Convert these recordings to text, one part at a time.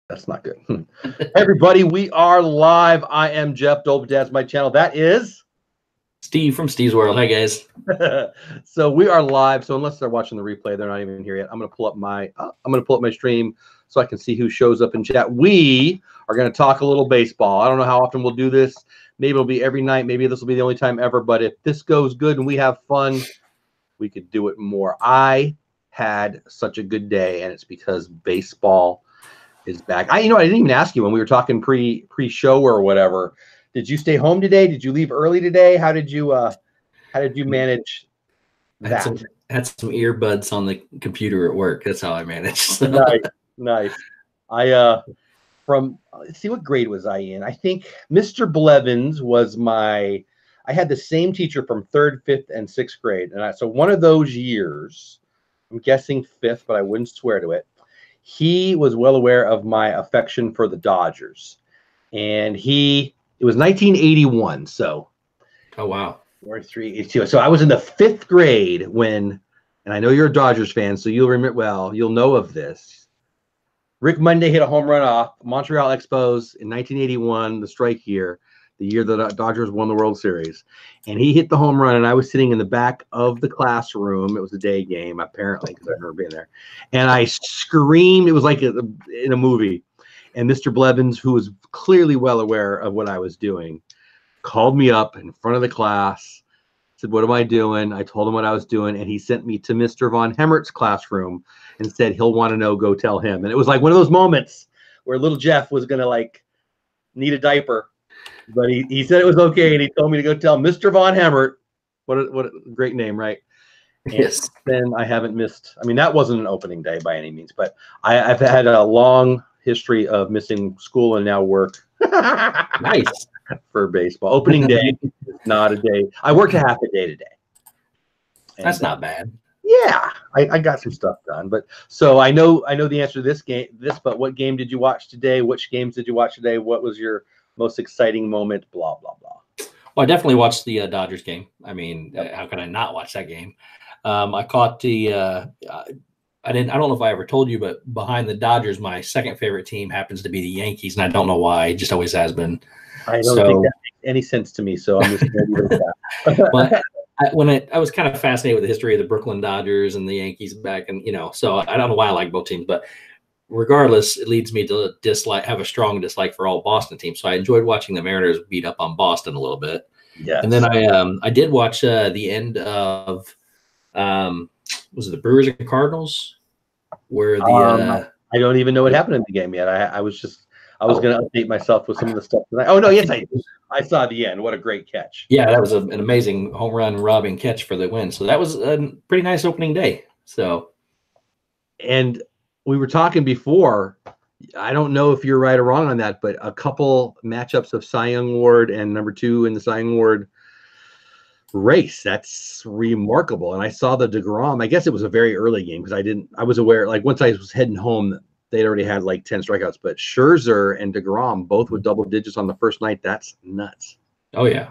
That's not good. Hey, everybody, we are live. I am Jeff Dole. That's my channel. That is Steve from Steve's World. Hi, guys. So we are live. So unless they're watching the replay, they're not even here yet. I'm going to pull up my stream so I can see who shows up in chat. We are going to talk a little baseball. I don't know how often we'll do this. Maybe it'll be every night. Maybe this will be the only time ever. But if this goes good and we have fun, we could do it more. I had such a good day, and it's because baseball is back. I didn't even ask you when we were talking pre-show or whatever. Did you stay home today? Did you leave early today? How did you manage that? I had some earbuds on the computer at work. That's how I managed. So. Nice. Let's see, what grade was I in? I think Mr. Blevins was I had the same teacher from 3rd, 5th, and 6th grade. And so one of those years, I'm guessing 5th, but I wouldn't swear to it. He was well aware of my affection for the Dodgers. And it was 1981. So, oh, wow. 83. So I was in the 5th grade when, and I know you're a Dodgers fan, so you'll remember, you'll know of this. Rick Monday hit a home run off Montreal Expos in 1981, the strike year, the year the Dodgers won the World Series. And he hit the home run, and I was sitting in the back of the classroom. It was a day game, apparently, because I've never been there. And I screamed. It was like in a movie. And Mr. Blevins, who was clearly well aware of what I was doing, called me up in front of the class, said, "What am I doing?" I told him what I was doing, and he sent me to Mr. Von Hemmert's classroom and said, "He'll want to know, go tell him." And it was like one of those moments where little Jeff was going to need a diaper. But he said it was okay, and he told me to go tell Mr. Von Hemmert. What a great name, right? And yes. Then I haven't missed. I mean, that wasn't an opening day by any means, but I've had a long history of missing school and now work. Nice. For baseball. Opening day is not a day. I worked a half a day today. And that's not bad. Yeah, I got some stuff done. But so I know the answer to this, but what game did you watch today? Which games did you watch today? What was your most exciting moment? Blah, blah, blah. Well, I definitely watched the Dodgers game. I mean, how can I not watch that game? I caught the I don't know if I ever told you, but behind the Dodgers, my second favorite team happens to be the Yankees, and I don't know why. It just always has been. I don't think that makes any sense to me, so I'm just going to do that. But I was kind of fascinated with the history of the Brooklyn Dodgers and the Yankees back, and so I don't know why I like both teams, but regardless, it leads me to have a strong dislike for all Boston teams. So I enjoyed watching the Mariners beat up on Boston a little bit. Yeah. And then I did watch the end of was it the Brewers and Cardinals, where the I don't even know what happened in the game yet. I was going to update myself with some of the stuff tonight. Oh no, yes, I saw the end. What a great catch! Yeah, that was an amazing home run robbing catch for the win. So that was a pretty nice opening day. So, and we were talking before. I don't know if you're right or wrong on that, but a couple matchups of Cy Young Award and number 2 in the Cy Young Award race. That's remarkable. And I saw the DeGrom. I guess it was a very early game because I was aware, once I was heading home, they'd already had 10 strikeouts. But Scherzer and DeGrom both with double digits on the first night. That's nuts. Oh, yeah.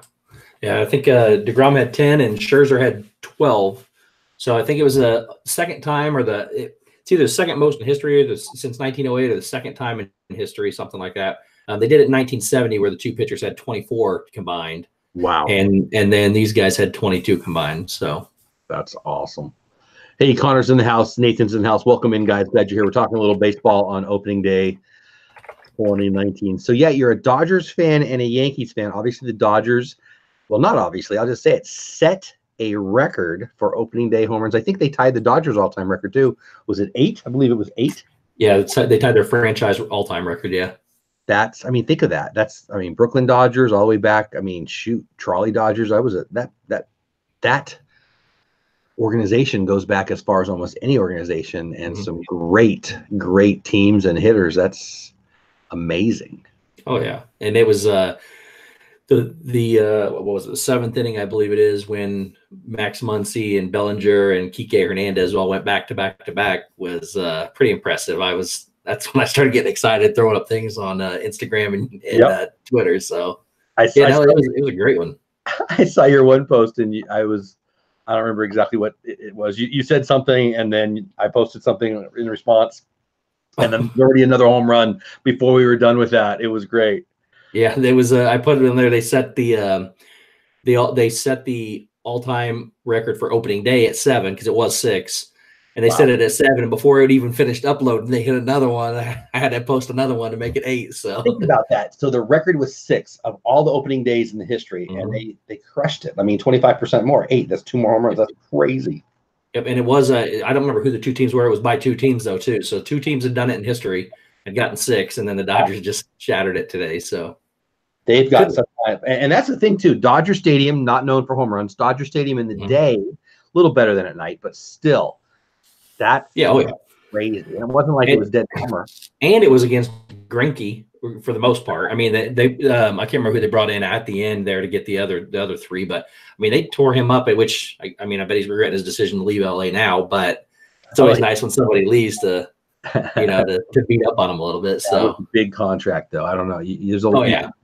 Yeah, I think DeGrom had 10 and Scherzer had 12. So I think it was the second time it's either the second most in history since 1908 or the second time in history, something like that. They did it in 1970 where the two pitchers had 24 combined. Wow. And then these guys had 22 combined. So that's awesome. Hey, Connor's in the house. Nathan's in the house. Welcome in, guys. Glad you're here. We're talking a little baseball on opening day 2019. So, yeah, you're a Dodgers fan and a Yankees fan. Obviously, the Dodgers, well, not obviously, I'll just say it, set a record for opening day home runs. I think they tied the Dodgers all-time record, too. Was it 8? I believe it was 8. Yeah, they tied their franchise all-time record, yeah. Think of that. Brooklyn Dodgers all the way back. Trolley Dodgers. That organization goes back as far as almost any organization, and some great teams and hitters. That's amazing. Oh yeah, and it was what was it, the 7th inning, I believe it is, when Max Muncy and Bellinger and Kike Hernandez all went back to back was pretty impressive. That's when I started getting excited, throwing up things on Instagram and Twitter. So it was a great one. I saw your one post, and I don't remember exactly what it was. You said something, and then I posted something in response, And then already another home run before we were done with that. It was great. Yeah, there was. I put it in there. They set the all-time record for opening day at 7 because it was 6, and they set it at 7. And before it even finished uploading, they hit another one. I had to post another one to make it 8. So think about that. So the record was 6 of all the opening days in the history, and they crushed it. I mean, 25% more, 8. That's 2 more home runs. That's crazy. Yep, and it was. I don't remember who the 2 teams were. It was by 2 teams though too. So 2 teams had done it in history, had gotten 6, and then the Dodgers just shattered it today. So. They've got some, and that's the thing too. Dodger Stadium, not known for home runs. Dodger Stadium in the day, a little better than at night, but still, that's crazy. And it wasn't like it was dead summer. And it was against Greinke for the most part. I mean, they I can't remember who they brought in at the end there to get the other 3, but I mean, they tore him up. At which I mean, I bet he's regretting his decision to leave LA now. But it's always nice when somebody leaves to. To beat up on him a little bit. So a big contract, though. I don't know. You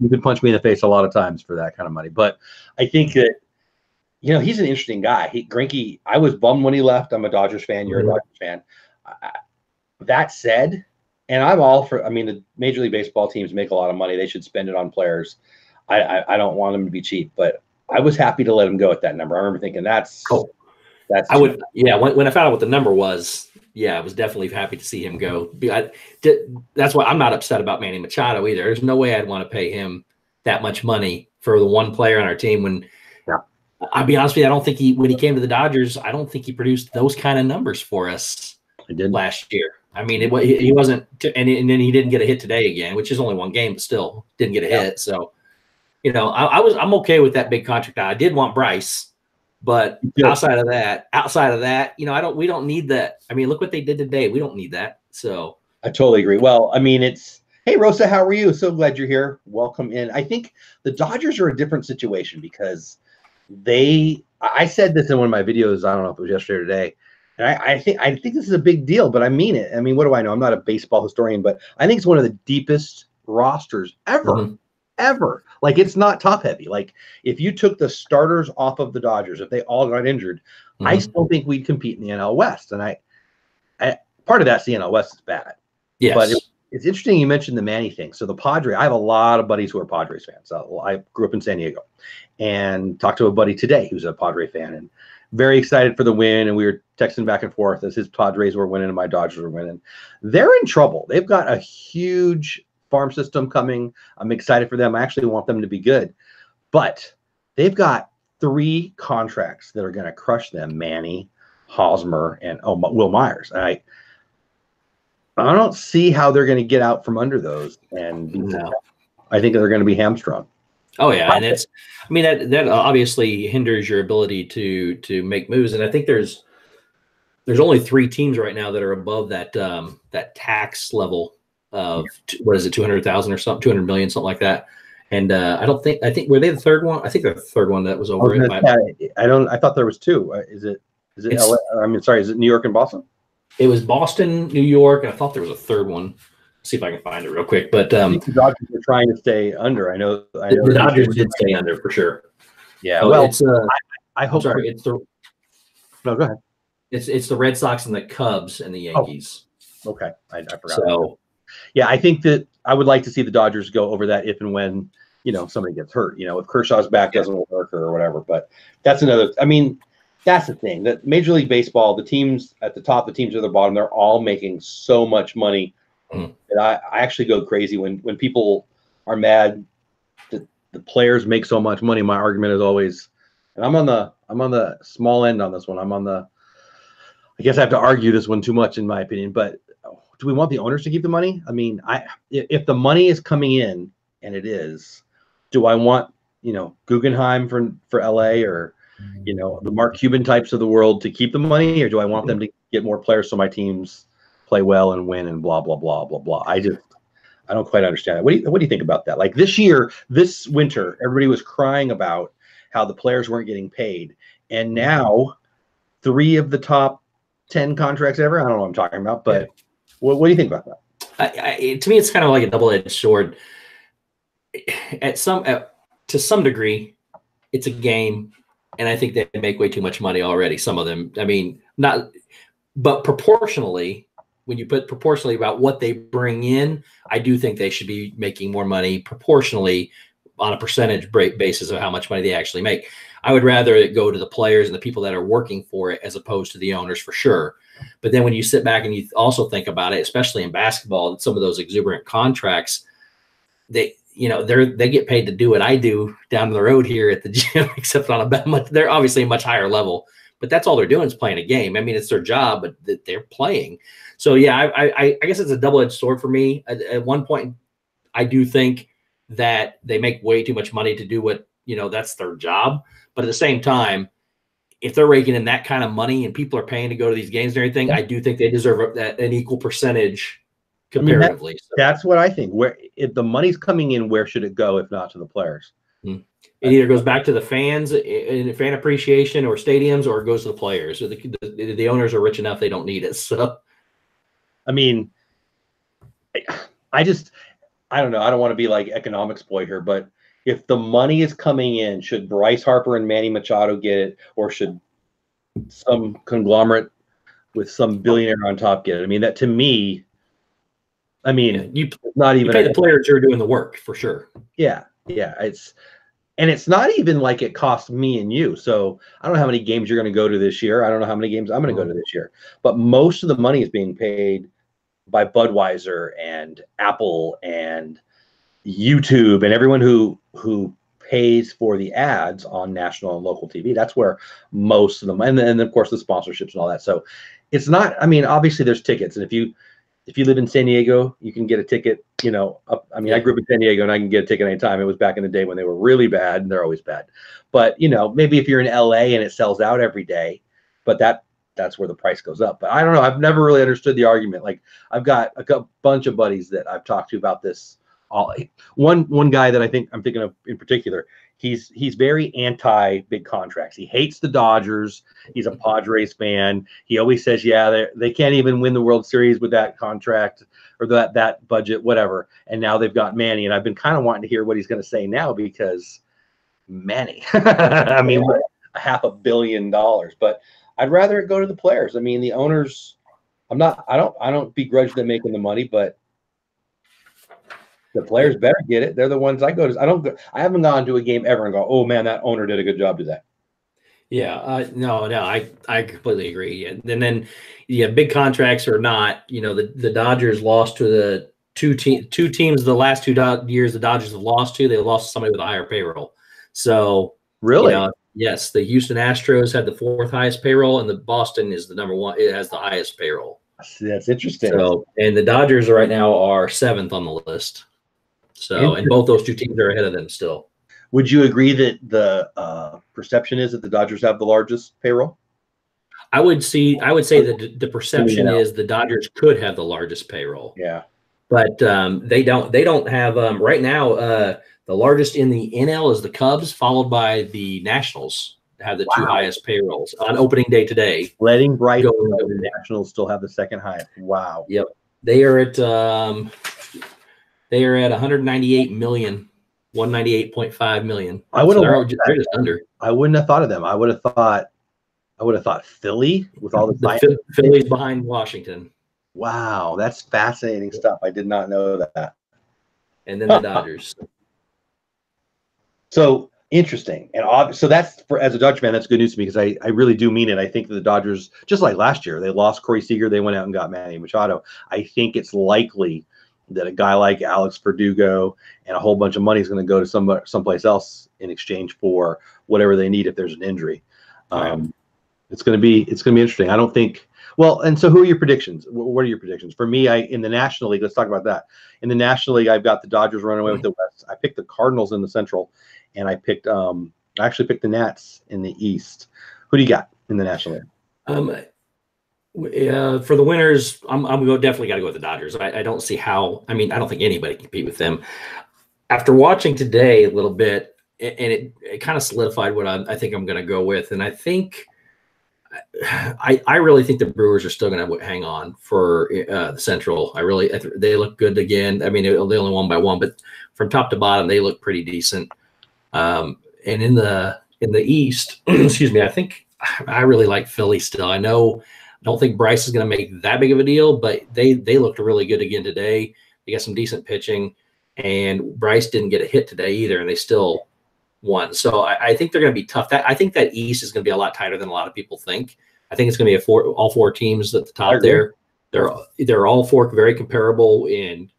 could punch me in the face a lot of times for that kind of money. But I think that he's an interesting guy. Greinke. I was bummed when he left. I'm a Dodgers fan. You're a Dodgers fan. That said, and I'm all for. I mean, the Major League Baseball teams make a lot of money. They should spend it on players. I don't want them to be cheap, but I was happy to let him go at that number. I remember thinking that's. I would. Yeah. When I found out what the number was. Yeah, I was definitely happy to see him go. That's why I'm not upset about Manny Machado either. There's no way I'd want to pay him that much money for the one player on our team. When I'll be honest with you, I don't think when he came to the Dodgers, I don't think he produced those kind of numbers for us last year. I mean, he wasn't, and then he didn't get a hit today again, which is only 1 game, but still didn't get a hit. So, I'm okay with that big contract. I did want Bryce. But outside of that, we don't need that. I mean, look what they did today. We don't need that. So I totally agree. Well, I mean, hey, Rosa, how are you? So glad you're here. Welcome in. I think the Dodgers are a different situation because I said this in one of my videos. I don't know if it was yesterday or today. And I think this is a big deal, but I mean it. I mean, what do I know? I'm not a baseball historian, but I think it's one of the deepest rosters ever. Ever. Like, it's not top heavy. Like, if you took the starters off of the Dodgers, if they all got injured, I still think we'd compete in the NL West. And I part of that's the NL West is bad. Yes. But it's interesting you mentioned the Manny thing. So the Padres, I have a lot of buddies who are Padres fans. I grew up in San Diego and talked to a buddy today who's a Padre fan and very excited for the win. And we were texting back and forth as his Padres were winning and my Dodgers were winning. They're in trouble. They've got a huge farm system coming. I'm excited for them. I actually want them to be good, but they've got 3 contracts that are going to crush them: Manny, Hosmer, and Will Myers. I don't see how they're going to get out from under those, and I think they're going to be hamstrung. Oh yeah, and that obviously hinders your ability to make moves. And I think there's only 3 teams right now that are above that tax level of what is it, 200,000 or something, 200 million, something like that. And I think were they the third one? I think they're the third one that was over it. I thought there was 2. Is it LA? I mean, sorry, is it New York and Boston? It was Boston, New York, and I thought there was a third one. See if I can find it real quick. But I think the Dodgers are trying to stay under. I know the Dodgers did stay under for sure. Yeah. Well, it's I hope. Sorry, it's the. No, go ahead. It's the Red Sox and the Cubs and the Yankees. Oh, okay, I forgot. So. Yeah, I think that I would like to see the Dodgers go over that if and when, somebody gets hurt. If Kershaw's back doesn't work or whatever. But that's another. I mean, that's the thing. That Major League Baseball, the teams at the top, the teams at the bottom, they're all making so much money. That I actually go crazy when people are mad that the players make so much money. My argument is always, and I'm on the small end on this one. I guess I have to argue this one too much in my opinion, but. Do we want the owners to keep the money? I mean, if the money is coming in, and it is, do I want Guggenheim for LA or the Mark Cuban types of the world to keep the money, or do I want them to get more players so my teams play well and win and blah blah blah blah blah? I don't quite understand it. What do you think about that? Like this winter, everybody was crying about how the players weren't getting paid, and now 3 of the top 10 contracts ever. I don't know what I'm talking about, but. What do you think about that? To me, it's kind of like a double-edged sword. To some degree, it's a game, and I think they make way too much money already. Some of them, I mean, not, but proportionally, when you put proportionally about what they bring in, I do think they should be making more money proportionally on a percentage basis of how much money they actually make. I would rather it go to the players and the people that are working for it as opposed to the owners, for sure. But then when you sit back and you also think about it, especially in basketball, some of those exuberant contracts, they get paid to do what I do down the road here at the gym, except on they're obviously a much higher level, but that's all they're doing is playing a game. I mean, it's their job, but they're playing. So yeah, I guess it's a double-edged sword for me. At one point, I do think that they make way too much money to do what, that's their job. But at the same time, if they're raking in that kind of money and people are paying to go to these games and everything, I do think they deserve an equal percentage comparatively. That's what I think. Where if the money's coming in, where should it go if not to the players? It either goes back to the fans in fan appreciation or stadiums, or it goes to the players. So the owners are rich enough; they don't need it. So, I mean, I don't know. I don't want to be like economics boy here, but if the money is coming in, should Bryce Harper and Manny Machado get it, or should some conglomerate with some billionaire on top get it? I mean, that to me, you not even pay the players who are doing the work for sure. Yeah. It's not even like it costs me and you. So I don't know how many games you're going to go to this year. I don't know how many games I'm going to go to this year. But most of the money is being paid by Budweiser and Apple and YouTube and everyone who pays for the ads on national and local TV. That's where most of them, and then of course the sponsorships and all that. So it's not. I mean, obviously there's tickets, and if you live in San Diego, you can get a ticket. I grew up in San Diego, and I can get a ticket anytime. It was back in the day when they were really bad, and they're always bad. But maybe if you're in LA and it sells out every day, but that's where the price goes up. But I don't know. I've never really understood the argument. Like I've got a bunch of buddies that I've talked to about this. One guy that I'm thinking of in particular, he's very anti big contracts. He hates the Dodgers. He's a Padres fan. He always says, yeah, they can't even win the World Series with that contract or that budget, whatever. And now they've got Manny, and I've been kind of wanting to hear what he's going to say now, because Manny, I mean, $500 million, but I'd rather it go to the players. I mean, the owners, I don't begrudge them making the money, but the players better get it. They're the ones I go to. I haven't gone to a game ever and go, oh man, that owner did a good job today. Yeah, no, I completely agree. And then, big contracts or not, the Dodgers lost to the two teams the last 2 years. The Dodgers have lost to. They lost to somebody with a higher payroll. So really, yes, the Houston Astros had the 4th highest payroll, and the Boston is the number 1. It has the highest payroll. That's interesting. So, and the Dodgers right now are 7th on the list. So, and both those 2 teams are ahead of them still. Would you agree that the perception is that the Dodgers have the largest payroll? I would say that the perception is the Dodgers could have the largest payroll. Yeah, but they don't. They don't have right now. The largest in the NL is the Cubs, followed by the Nationals. Have the 2 highest payrolls on opening day today. Letting Bright go, the Nationals still have the 2nd highest. Wow. Yep, they are at 198 million. 198.5 million. They're just under. I wouldn't have thought of them. I would have thought Philly with all the Phillies behind Washington. Wow, that's fascinating stuff. I did not know that. And then the Dodgers. So interesting. And so that's as a Dodger fan, that's good news to me, because I really do mean it. I think that the Dodgers, just like last year, they lost Corey Seager. They went out and got Manny Machado. I think it's likely that a guy like Alex Verdugo and a whole bunch of money is going to go to someplace else in exchange for whatever they need if there's an injury. It's going to be interesting. I don't think. Well, and so who are your predictions? What are your predictions? For me, in the National League, let's talk about that. In the National League, I've got the Dodgers running away with the West. I picked the Cardinals in the Central, and I actually picked the Nats in the East. Who do you got in the National League? For the winners, I'm definitely got to go with the Dodgers. I don't see how. I mean, I don't think anybody can compete with them. After watching today a little bit, and it kind of solidified what I think I'm going to go with. And I think I really think the Brewers are still going to hang on for the Central. They look good again. I mean, they only won by 1, but from top to bottom, they look pretty decent. And in the East, excuse me, I think I really like Philly still. I know don't think Bryce is going to make that big of a deal, but they looked really good again today. They got some decent pitching, and Bryce didn't get a hit today either, and they still won. So I think they're going to be tough. I think that East is going to be a lot tighter than a lot of people think. I think it's going to be all 4 teams at the top there. They're all 4 very comparable in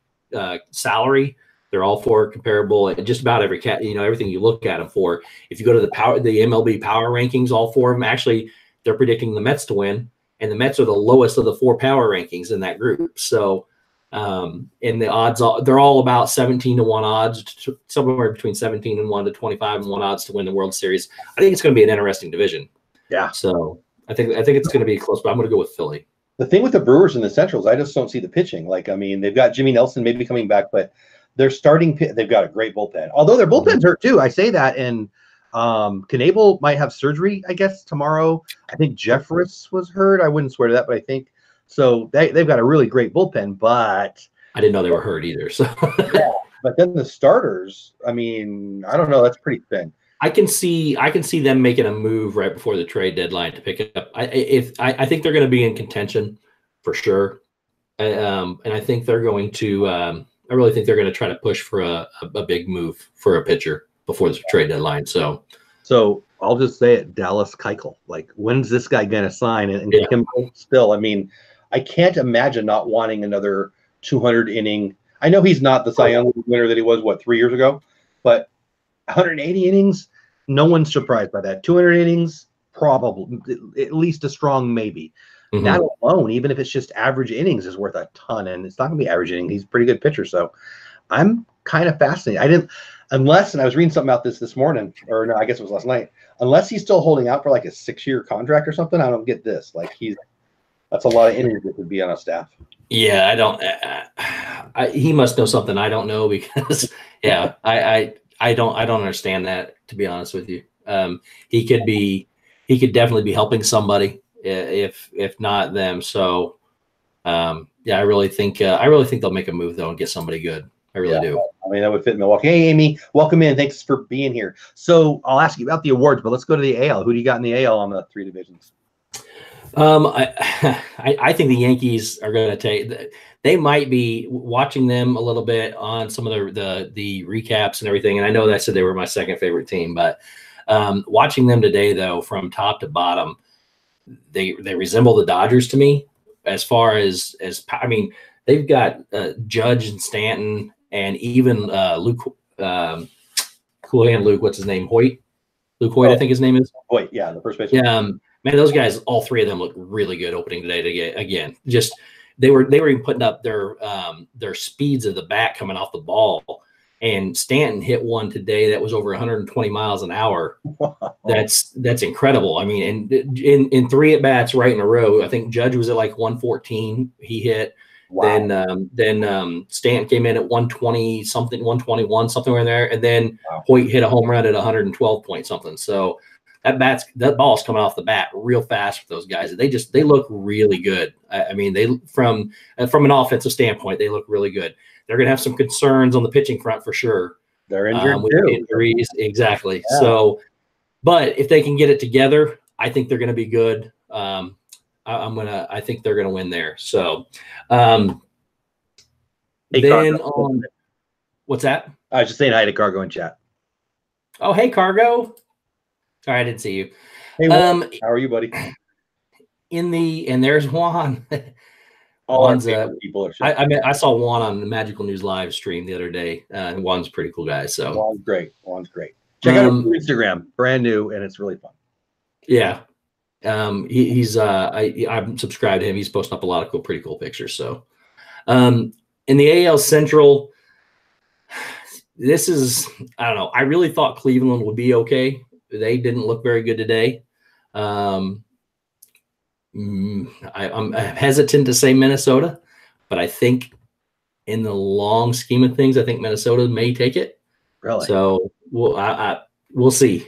salary. They're all 4 comparable at just about every everything you look at them for. If you go to the MLB power rankings, all 4 of them actually, they're predicting the Mets to win, and the Mets are the lowest of the 4 power rankings in that group. So, and the odds, they're all about 17-1 odds, somewhere between 17-1 to 25-1 odds to win the World Series. I think it's going to be an interesting division. Yeah. So I think it's going to be close, but I'm going to go with Philly. The thing with the Brewers and the Centrals, I just don't see the pitching. Like, I mean, they've got Jimmy Nelson maybe coming back, but they're starting. They've got a great bullpen. Although their bullpens hurt too. I say that, and Knebel might have surgery, I guess, tomorrow. I think Jeffress was hurt. I wouldn't swear to that, but I think so. They've got a really great bullpen, but I didn't know they were hurt either. So, yeah, but then the starters, I mean, I don't know. That's pretty thin. I can see them making a move right before the trade deadline to pick it up. I think they're going to be in contention for sure, and I think they're going to. I really think they're going to try to push for a big move for a pitcher before the trade deadline. So I'll just say it, Dallas Keuchel. Like, when's this guy going to sign and get him still? I mean, I can't imagine not wanting another 200 inning. I know he's not the Cy Young winner that he was 3 years ago, but 180 innings, no one's surprised by that. 200 innings, probably at least a strong maybe. Mm-hmm. That alone, even if it's just average innings, is worth a ton, and it's not going to be average innings. He's a pretty good pitcher, so I'm kind of fascinated. And I was reading something about this morning, or no, I guess it was last night. Unless he's still holding out for like a 6-year contract or something, I don't get this. Like, that's a lot of innings that would be on a staff. Yeah, I don't. He must know something I don't know, because I don't understand that, to be honest with you. He could definitely be helping somebody, if not them. So I really think they'll make a move though and get somebody good. I really do. I mean, that would fit Milwaukee. Hey, Amy, welcome in. Thanks for being here. So I'll ask you about the awards, but let's go to the AL. Who do you got in the AL on the 3 divisions? I think the Yankees are going to take. They might be watching them a little bit on some of the recaps and everything. And I know that I said they were my second favorite team, but watching them today, though, from top to bottom, they resemble the Dodgers to me. As far as I mean, they've got Judge and Stanton, and even Luke. What's his name? Luke Hoyt, I think his name is. Hoyt, yeah, the first baseman. Yeah, man, those guys, all 3 of them look really good opening today. Again, just they were even putting up their speeds of the bat coming off the ball. And Stanton hit one today that was over 120 miles an hour. Wow. That's incredible. I mean, and in 3 at bats right in a row, I think Judge was at like 114. He hit. Wow. Then Stanton came in at 120 something, 121 something in there, and then Hoyt hit a home run at 112 point something. So that ball's coming off the bat real fast for those guys. They look really good. I mean, they from an offensive standpoint, they look really good. They're going to have some concerns on the pitching front for sure. They're injured with too. Injuries, exactly. Yeah. So, but if they can get it together, I think they're going to be good. I think they're going to win there. So, what's that? I was just saying hi to Cargo in chat. Oh, hey, Cargo. Sorry, I didn't see you. Hey, Juan, how are you, buddy? And there's Juan. Juan's people are. I saw Juan on the Magical News live stream the other day. Juan's a pretty cool guy. So Juan's great. Check out his Instagram, brand new, and it's really fun. Yeah. I'm subscribed to him. He's posting up a lot of pretty cool pictures. So, in the AL Central, this is, I don't know. I really thought Cleveland would be okay. They didn't look very good today. I'm hesitant to say Minnesota, but I think in the long scheme of things, I think Minnesota may take it. Really? So we'll see.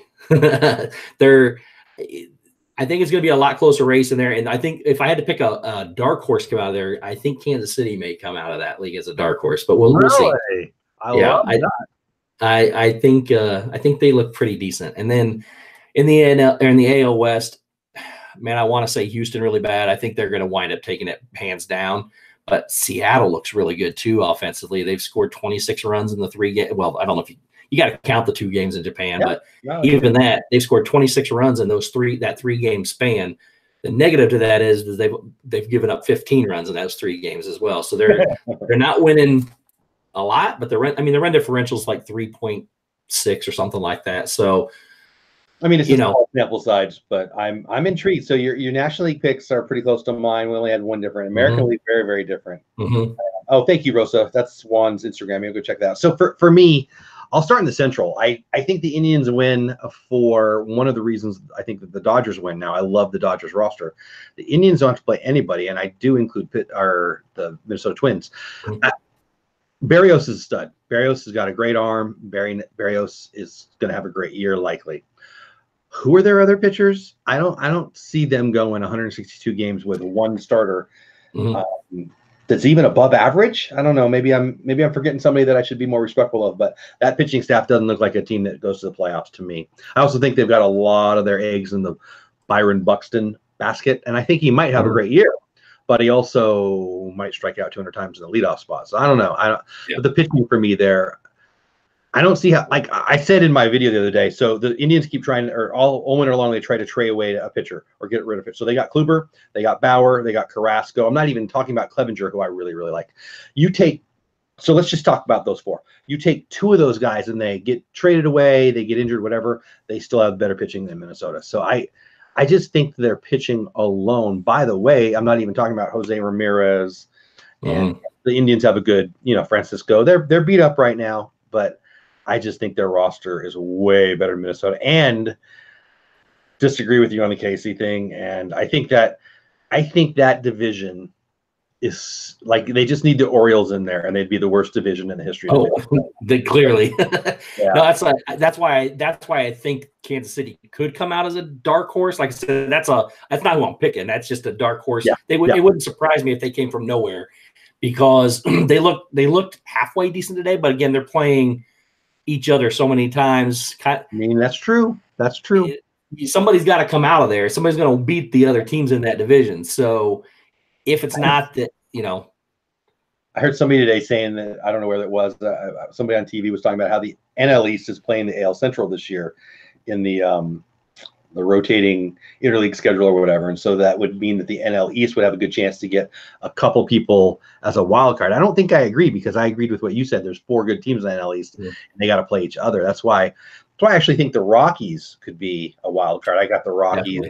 I think it's going to be a lot closer race in there. And I think if I had to pick a dark horse come out of there, I think Kansas City may come out of that league as a dark horse, but we'll see. I love that. I think they look pretty decent. And then in the AL West, man, I want to say Houston really bad. I think they're going to wind up taking it hands down. But Seattle looks really good too offensively. They've scored 26 runs in the 3 games. Well, I don't know if you got to count the 2 games in Japan, but even that, they've scored 26 runs in that 3-game span. The negative to that is they've given up 15 runs in those 3 games as well. So they're not winning a lot, but the run differential is like 3.6 or something like that. So I mean, it's small sample size, but I'm intrigued. So your National League picks are pretty close to mine. We only had one different. American League, very, very different. Oh, thank you, Rosa. That's Juan's Instagram. Maybe go check that out. So for me, I'll start in the Central. I think the Indians win for one of the reasons I think that the Dodgers win now. I love the Dodgers roster. The Indians don't have to play anybody, and I do include the Minnesota Twins. Barrios is a stud. Barrios has got a great arm. Barrios is going to have a great year, likely. Who are their other pitchers? I don't see them going 162 games with one starter that's even above average. I don't know. Maybe I'm forgetting somebody that I should be more respectful of. But that pitching staff doesn't look like a team that goes to the playoffs to me. I also think they've got a lot of their eggs in the Byron Buxton basket, and I think he might have a great year, but he also might strike out 200 times in the leadoff spot. So I don't know. But the pitching for me there, I don't see how, like I said in my video the other day, so the Indians keep trying, or all winter long, they try to trade away a pitcher or get rid of it. So they got Kluber, they got Bauer, they got Carrasco. I'm not even talking about Clevenger, who I really, really like. So let's just talk about those 4. You take 2 of those guys and they get traded away, they get injured, whatever, they still have better pitching than Minnesota. So I just think their pitching alone, by the way, I'm not even talking about Jose Ramirez, and the Indians have a good, Francisco. They're beat up right now, but I just think their roster is way better than Minnesota, and disagree with you on the Casey thing. And I think that division is like, they just need the Orioles in there, and they'd be the worst division in the history. They clearly. No, that's why I think Kansas City could come out as a dark horse. Like I said, that's not who I'm picking. That's just a dark horse. Yeah. It wouldn't surprise me if they came from nowhere, because they looked halfway decent today. But again, they're playing each other so many times. I mean, that's true. That's true. Somebody's got to come out of there. Somebody's going to beat the other teams in that division. So if it's not that, I heard somebody today saying that, I don't know where that was. Somebody on TV was talking about how the NL East is playing the AL Central this year in the rotating interleague schedule or whatever. And so that would mean that the NL East would have a good chance to get a couple people as a wild card. I don't think I agree, because I agreed with what you said. There's 4 good teams in the NL East, and they got to play each other. That's why I actually think the Rockies could be a wild card. I got the Rockies.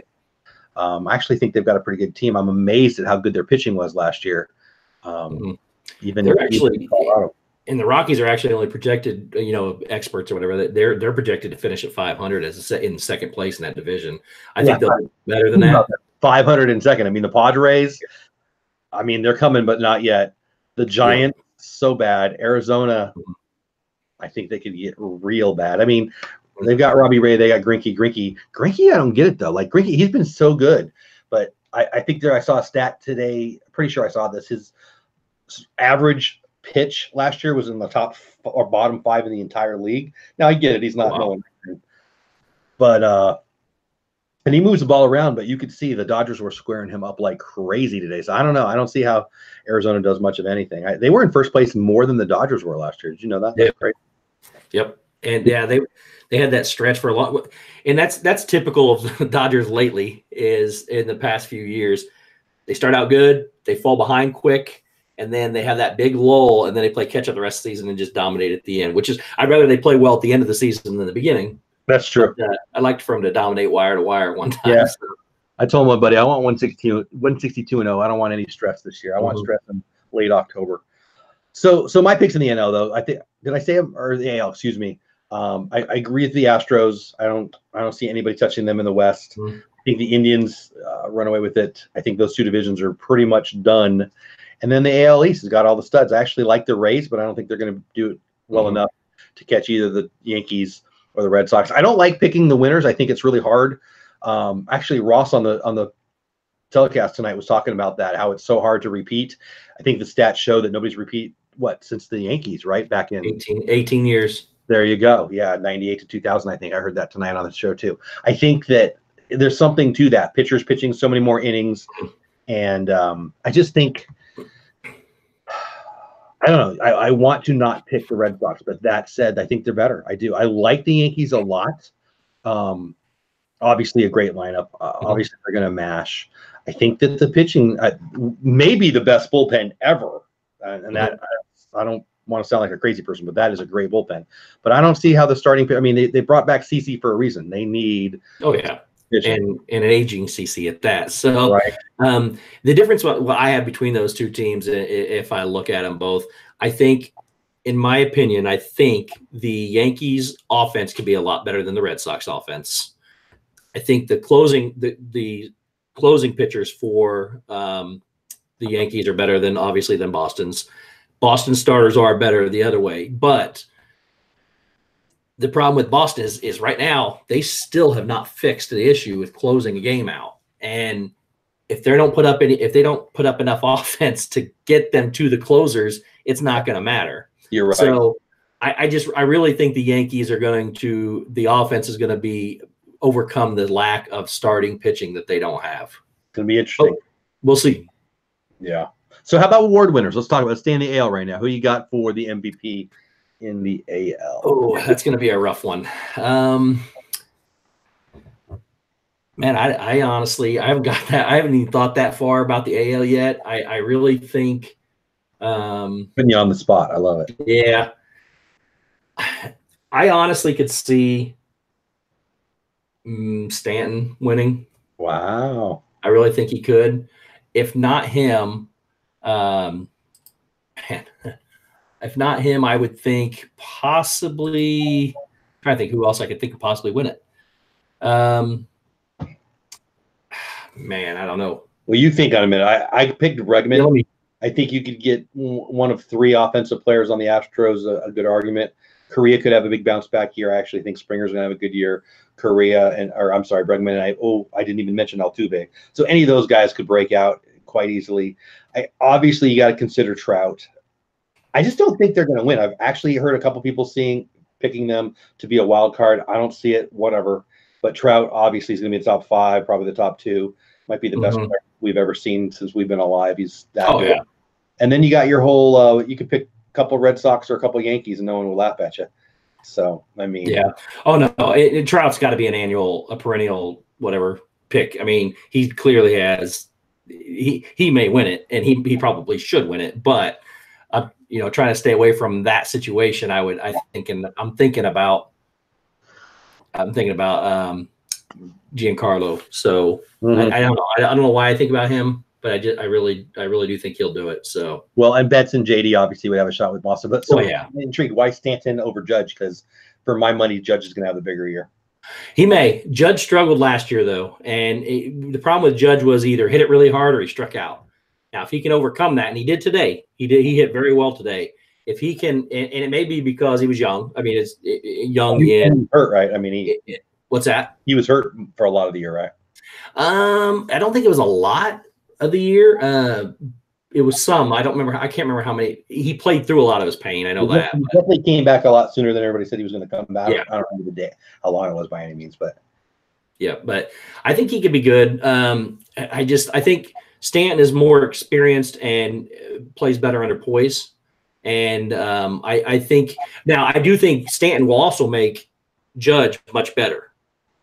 I actually think they've got a pretty good team. I'm amazed at how good their pitching was last year. Even Colorado. And the Rockies are actually only projected, experts or whatever, they're projected to finish at 500 in second place in that division. I think they'll do better than that. 500 in second. I mean, the Padres, they're coming, but not yet. The Giants, so bad. Arizona, I think they could get real bad. I mean, they've got Robbie Ray, they got Greinke. Greinke, I don't get it though. Like Greinke, he's been so good, but I think I saw a stat today. Pretty sure I saw this. His average pitch last year was in the top or bottom 5 in the entire league. Now I get it, he's not knowing, but and he moves the ball around, but you could see the Dodgers were squaring him up like crazy today. So I don't know. I don't see how Arizona does much of anything. They were in first place more than the Dodgers were last year. Did you know that? Yeah. Right. Yep. And they had that stretch for a long, and that's typical of the Dodgers lately. Is in the past few years, they start out good, they fall behind quick, and then they have that big lull, and then they play catch up the rest of the season and just dominate at the end. Which is, I'd rather they play well at the end of the season than the beginning. That's true. But, I'd like for them to dominate wire to wire one time. Yeah. So. I told my buddy I want 162-0. I don't want any stress this year. I want stress in late October. So my picks in the NL though, I think, did I say them, or the AL? Excuse me. I agree with the Astros. I don't see anybody touching them in the West. I think the Indians run away with it. I think those 2 divisions are pretty much done. And then the AL East has got all the studs. I actually like the Rays, but I don't think they're going to do it well enough to catch either the Yankees or the Red Sox. I don't like picking the winners. I think it's really hard. Actually, Ross on the telecast tonight was talking about that, how it's so hard to repeat. I think the stats show that nobody's repeat since the Yankees, right? Back in 18 years. There you go. Yeah, 98 to 2000. I think I heard that tonight on the show too. I think that there's something to that. Pitchers pitching so many more innings, and I just think I don't know. I want to not pick the Red Sox, but that said, I think they're better. I do. I like the Yankees a lot. Obviously, a great lineup. Obviously, they're going to mash. I think that the pitching may be the best bullpen ever, and that I don't want to sound like a crazy person, but that is a great bullpen. But I don't see how the starting. I mean, they brought back CC for a reason. They need. Oh yeah. And an aging CC at that. So right. The difference what I have between those two teams, if I look at them both, I think, in my opinion, I think the Yankees offense could be a lot better than the Red Sox offense. I think the closing pitchers for the Yankees are better than Boston's. Boston starters are better the other way, but the problem with Boston is right now they still have not fixed the issue with closing a game out. And if they don't put up enough offense to get them to the closers, it's not going to matter. You're right. So I really think the Yankees are the offense is going to be overcome the lack of starting pitching that they don't have. It's going to be interesting. We'll see. Yeah. So how about award winners? Let's stay in the AL right now. Who you got for the MVP in the AL? Oh, that's going to be a rough one. Man, I honestly, I haven't got that. I haven't even thought that far about the AL yet. I really think. Putting you on the spot. I love it. Yeah. I honestly could see Stanton winning. Wow. I really think he could. If not him, if not him, I would think possibly. I'm trying to think who else I could think could possibly win it. Man, I don't know. Well, you think on a minute. I picked Bregman. Yeah, I think you could get one of three offensive players on the Astros, a good argument. Correa could have a big bounce back year. I actually think Springer's going to have a good year. Bregman. And I didn't even mention Altuve. So any of those guys could break out quite easily. Obviously, you got to consider Trout. I just don't think they're going to win. I've actually heard a couple people picking them to be a wild card. I don't see it, whatever. But Trout obviously is going to be the top 5, probably the top 2. Might be the best player we've ever seen since we've been alive. He's that good. Yeah. And then you got your whole you could pick a couple Red Sox or a couple Yankees and no one will laugh at you. So, I mean. Yeah. Oh, no. Trout's got to be a perennial, whatever pick. I mean, he clearly has – he may win it, and he probably should win it. But, trying to stay away from that situation, I'm thinking about Giancarlo. So I don't know. I don't know why I think about him, but I really do think he'll do it. So and Betts and JD obviously would have a shot with Boston. But I'm intrigued. Why Stanton over Judge? Because for my money, Judge is going to have a bigger year. He may. Judge struggled last year though, and the problem with Judge was either hit it really hard or he struck out. Now, if he can overcome that, and he did today, he hit very well today. If he can, and it may be because he was young. I mean, it's young and hurt, right? I mean, what's that? He was hurt for a lot of the year, right? I don't think it was a lot of the year. It was some. I can't remember how many. He played through a lot of his pain. I know that. He definitely came back a lot sooner than everybody said he was going to come back. Yeah. I don't remember the day, how long it was by any means, but. Yeah, but I think he could be good. I think Stanton is more experienced and plays better under poise. And I think now I do think Stanton will also make Judge much better,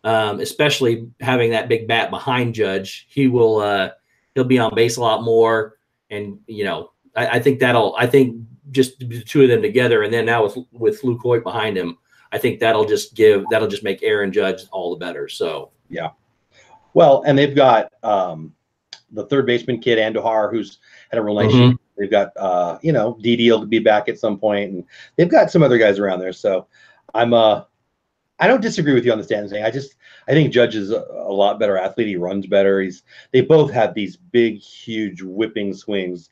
especially having that big bat behind Judge. He'll be on base a lot more, and I think just the two of them together, and then now with Luke Hoyt behind him, I think that'll just make Aaron Judge all the better. So yeah, well, and they've got the third baseman kid Andujar, who's had a real nice year. They've got Didi will be back at some point, and they've got some other guys around there. So I don't disagree with you on the Stanton thing. I think Judge is a lot better athlete. He runs better. They both have these big, huge whipping swings.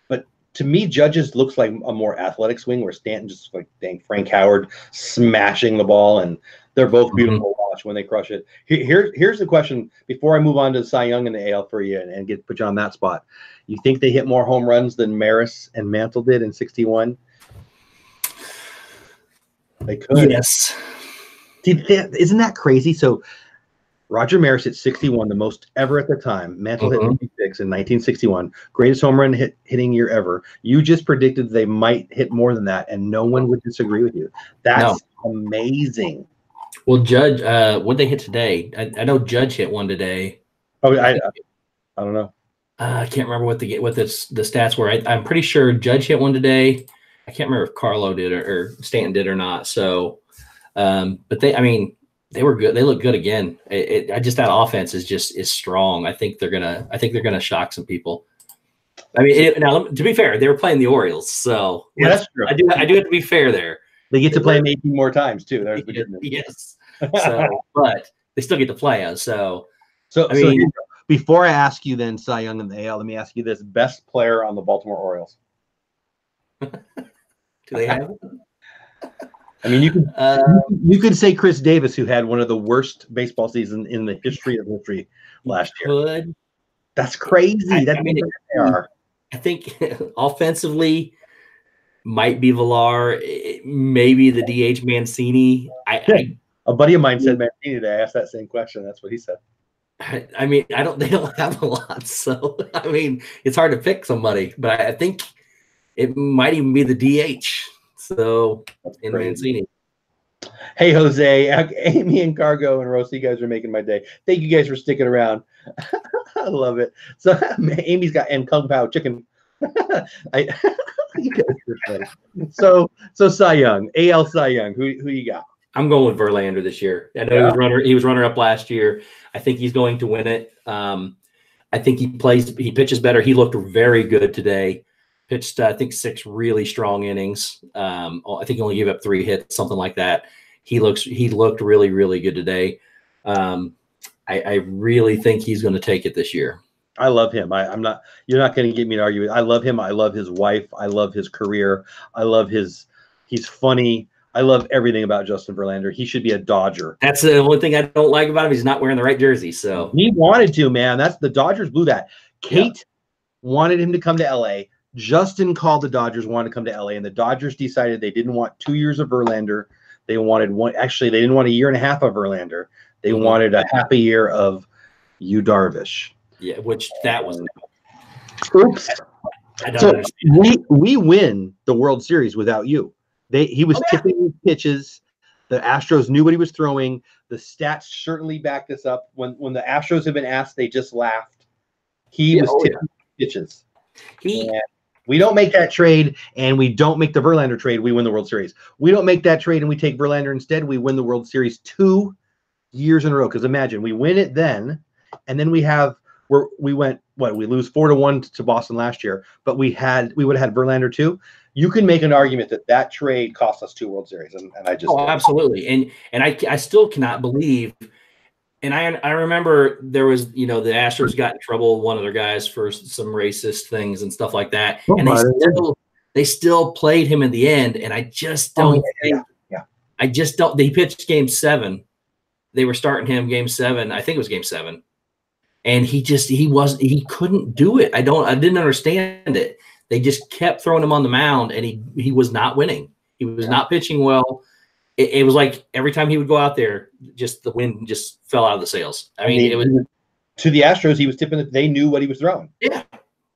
But to me, Judge's looks like a more athletic swing, where Stanton just like Frank Howard smashing the ball, and they're both beautiful to watch when they crush it. Here's the question before I move on to Cy Young in the AL for you and put you on that spot. You think they hit more home runs than Maris and Mantle did in 61? They could. Yes. Isn't that crazy? So Roger Maris hit 61, the most ever at the time. Mantle hit 56 in 1961. Greatest home run hitting year ever. You just predicted they might hit more than that, and no one would disagree with you. That's amazing. Well, Judge, what did they hit today? I know Judge hit one today. Oh, I don't know. I can't remember what the stats were. I'm pretty sure Judge hit one today. I can't remember if Carlo did or Stanton did or not. So, but they were good. They look good again. That offense is strong. I think they're gonna shock some people. I mean, now to be fair, they were playing the Orioles, so yeah, that's true. I do have to be fair there. They get to play them 18 more times too. There's the good news. Yes. So, but they still get to play them. So before I ask you then Cy Young and the AL, let me ask you this: best player on the Baltimore Orioles? Do they have it? I mean, you could say Chris Davis, who had one of the worst baseball seasons in the history of history last year. That's crazy. They are. I think offensively might be Villar, maybe the DH Mancini. A buddy of mine said Mancini today. I asked that same question. That's what he said. I mean, they don't have a lot. So, I mean, it's hard to pick somebody, but I think it might even be the DH. So, in Mancini. Hey, Jose, Amy and Cargo and Rosie, you guys are making my day. Thank you guys for sticking around. I love it. So, Amy's got and Kung Pao chicken. You guys are funny. So Cy Young, AL Cy Young, who you got? I'm going with Verlander this year. I know he was runner up last year. I think he's going to win it. I think he pitches better. He looked very good today. Pitched, I think, 6 really strong innings. I think he only gave up 3 hits, something like that. He looked really, really good today. I really think he's going to take it this year. I love him. You're not going to get me to argue with. I love him. I love his wife. I love his career. I love he's funny. I love everything about Justin Verlander. He should be a Dodger. That's the only thing I don't like about him. He's not wearing the right jersey. So he wanted to, man. That's the Dodgers blew that. Kate wanted him to come to LA. Justin called the Dodgers, wanted to come to LA, and the Dodgers decided they didn't want 2 years of Verlander. They wanted one. Actually, they didn't want a year and a half of Verlander. They wanted a half a year of Yu Darvish. Yeah, which that was. Oops. I don't understand. We win the World Series without you. He was tipping his pitches. The Astros knew what he was throwing. The stats certainly back this up. When the Astros have been asked, they just laughed. He was tipping pitches. We don't make that trade, and we don't make the Verlander trade. We win the World Series. We don't make that trade, and we take Verlander instead. We win the World Series 2 years in a row. Because imagine we win it then, and then we lose 4-1 to Boston last year, but we would have had Verlander too. You can make an argument that trade cost us 2 World Series, and I just absolutely, and I still cannot believe. And I remember there was, the Astros got in trouble with one of their guys for some racist things and stuff like that. And they still played him in the end. And I just don't think I just don't. They pitched Game 7. They were starting him Game 7. I think it was Game 7. And he couldn't do it. I didn't understand it. They just kept throwing him on the mound, and he was not winning. He was not pitching well. It was like every time he would go out there, just the wind just fell out of the sails. I mean, it was to the Astros. He was tipping that they knew what he was throwing. Yeah,